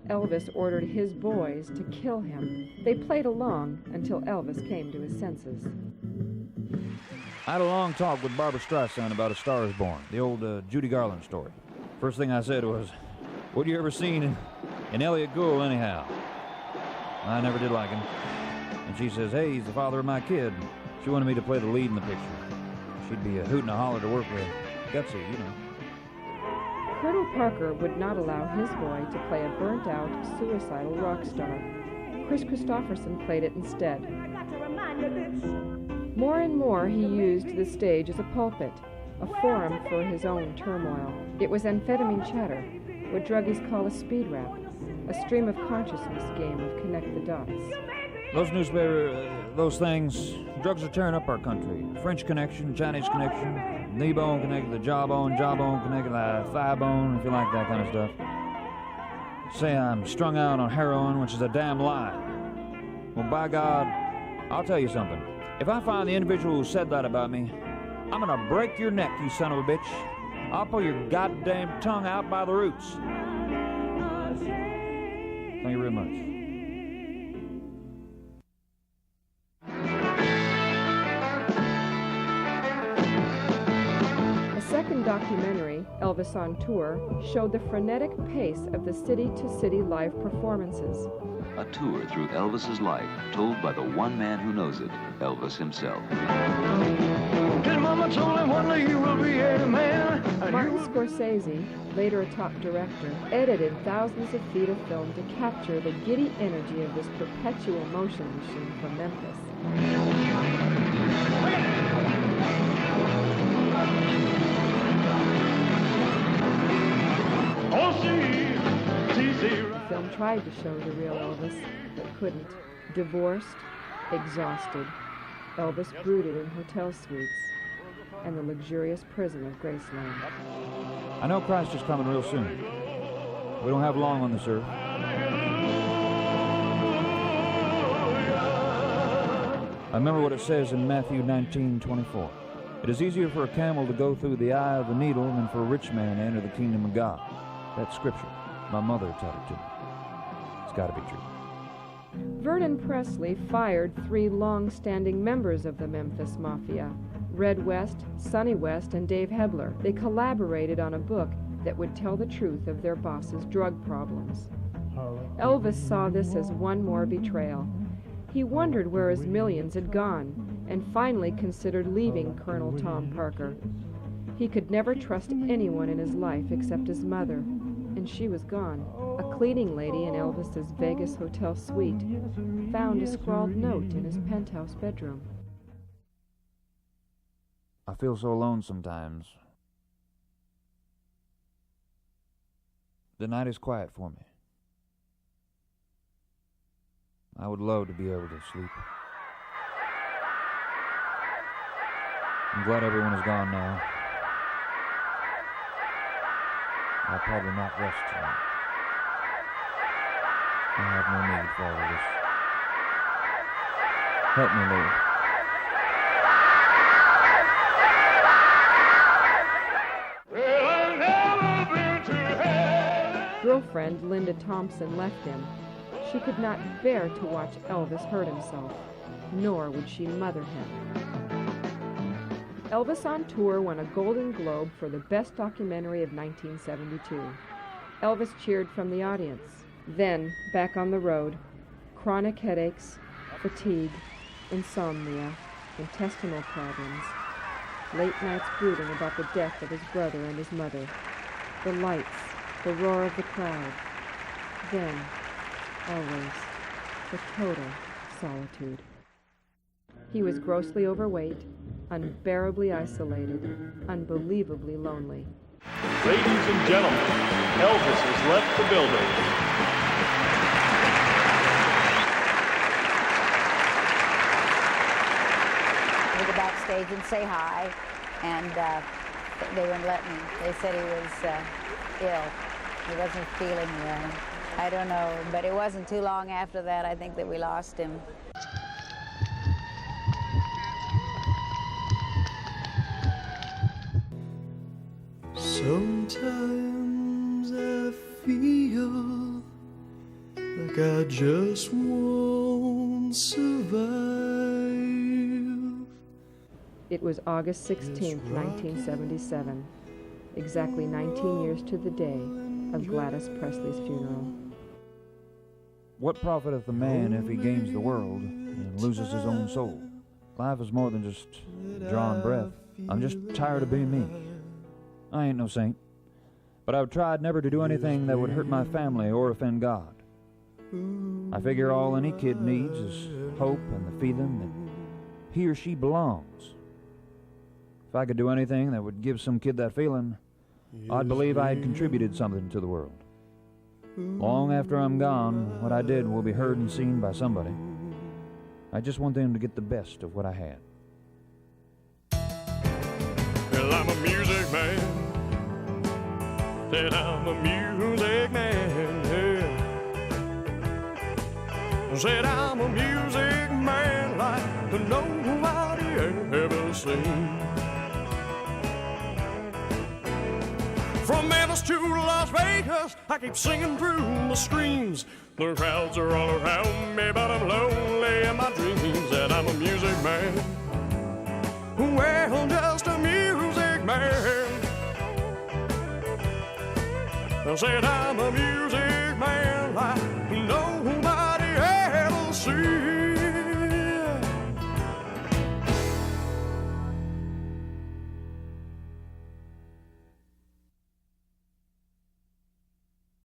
Elvis ordered his boys to kill him. They played along until Elvis came to his senses. I had a long talk with Barbra Streisand about A Star is Born, the old Judy Garland story. First thing I said was, what you ever seen in Elliot Gould anyhow? I never did like him. And she says, hey, he's the father of my kid. She wanted me to play the lead in the picture. She'd be a hoot and a holler to work with. Gutsy, you know. Colonel Parker would not allow his boy to play a burnt-out, suicidal rock star. Chris Christopherson played it instead. More and more, he used the stage as a pulpit, a forum for his own turmoil. It was amphetamine chatter, what druggies call a speed rap, a stream of consciousness game of connect the dots. Those things, drugs are tearing up our country. French connection, Chinese connection, knee bone connected, the jawbone connected, the thigh bone, if you like that kind of stuff. Say I'm strung out on heroin, which is a damn lie. Well, by God, I'll tell you something. If I find the individual who said that about me, I'm gonna break your neck, you son of a bitch. I'll pull your goddamn tongue out by the roots. Thank you very much. A second documentary, Elvis on Tour, showed the frenetic pace of the city-to-city live performances. A tour through Elvis's life, told by the one man who knows it, Elvis himself. His mama told him one day you will be a man. Martin Scorsese, later a top director, edited thousands of feet of film to capture the giddy energy of this perpetual motion machine from Memphis. The film tried to show the real Elvis, but couldn't. Divorced, exhausted, Elvis brooded in hotel suites and the luxurious prison of Graceland. I know Christ is coming real soon. We don't have long on this earth. I remember what it says in Matthew 19:24. It is easier for a camel to go through the eye of the needle than for a rich man to enter the kingdom of God. That's scripture. My mother taught it to me. It's got to be true. Vernon Presley fired 3 long-standing members of the Memphis Mafia, Red West, Sonny West, and Dave Hebler. They collaborated on a book that would tell the truth of their boss's drug problems. Elvis saw this as one more betrayal. He wondered where his millions had gone, and finally considered leaving Colonel Tom Parker. He could never trust anyone in his life except his mother, and she was gone. A cleaning lady in Elvis's Vegas hotel suite found a scrawled note in his penthouse bedroom. I feel so alone sometimes. The night is quiet for me. I would love to be able to sleep. I'm glad everyone is gone now. I'll probably not rest tonight. I have no need for all of this. Help me, Lord. Girlfriend Linda Thompson left him. She could not bear to watch Elvis hurt himself, nor would she mother him. Elvis on tour won a Golden Globe for the Best Documentary of 1972. Elvis cheered from the audience. Then, back on the road, chronic headaches, fatigue, insomnia, intestinal problems, late nights brooding about the death of his brother and his mother, the lights, the roar of the crowd, then, always, the total solitude. He was grossly overweight, unbearably isolated, unbelievably lonely. Ladies and gentlemen, Elvis has left the building. We go backstage and say hi, and they wouldn't let me. They said he was ill. He wasn't feeling well. I don't know, but it wasn't too long after that, I think, that we lost him. Sometimes I feel like I just won't survive. It was August 16th, 1977, exactly 19 years to the day of Gladys Presley's funeral. What profiteth a man if he gains the world and loses his own soul? Life is more than just drawing breath. I'm just tired of being me. I ain't no saint, but I've tried never to do anything that would hurt my family or offend God. I figure all any kid needs is hope and the feeling that he or she belongs. If I could do anything that would give some kid that feeling, I'd believe I had contributed something to the world. Long after I'm gone, what I did will be heard and seen by somebody. I just want them to get the best of what I had. Well, I'm a music man. Said I'm a music man. Yeah. Said I'm a music man like nobody ever seen. From Memphis to Las Vegas, I keep singing through the screams. The crowds are all around me, but I'm lonely in my dreams. And I'm a music man. Well, just a music man. I said I'm a music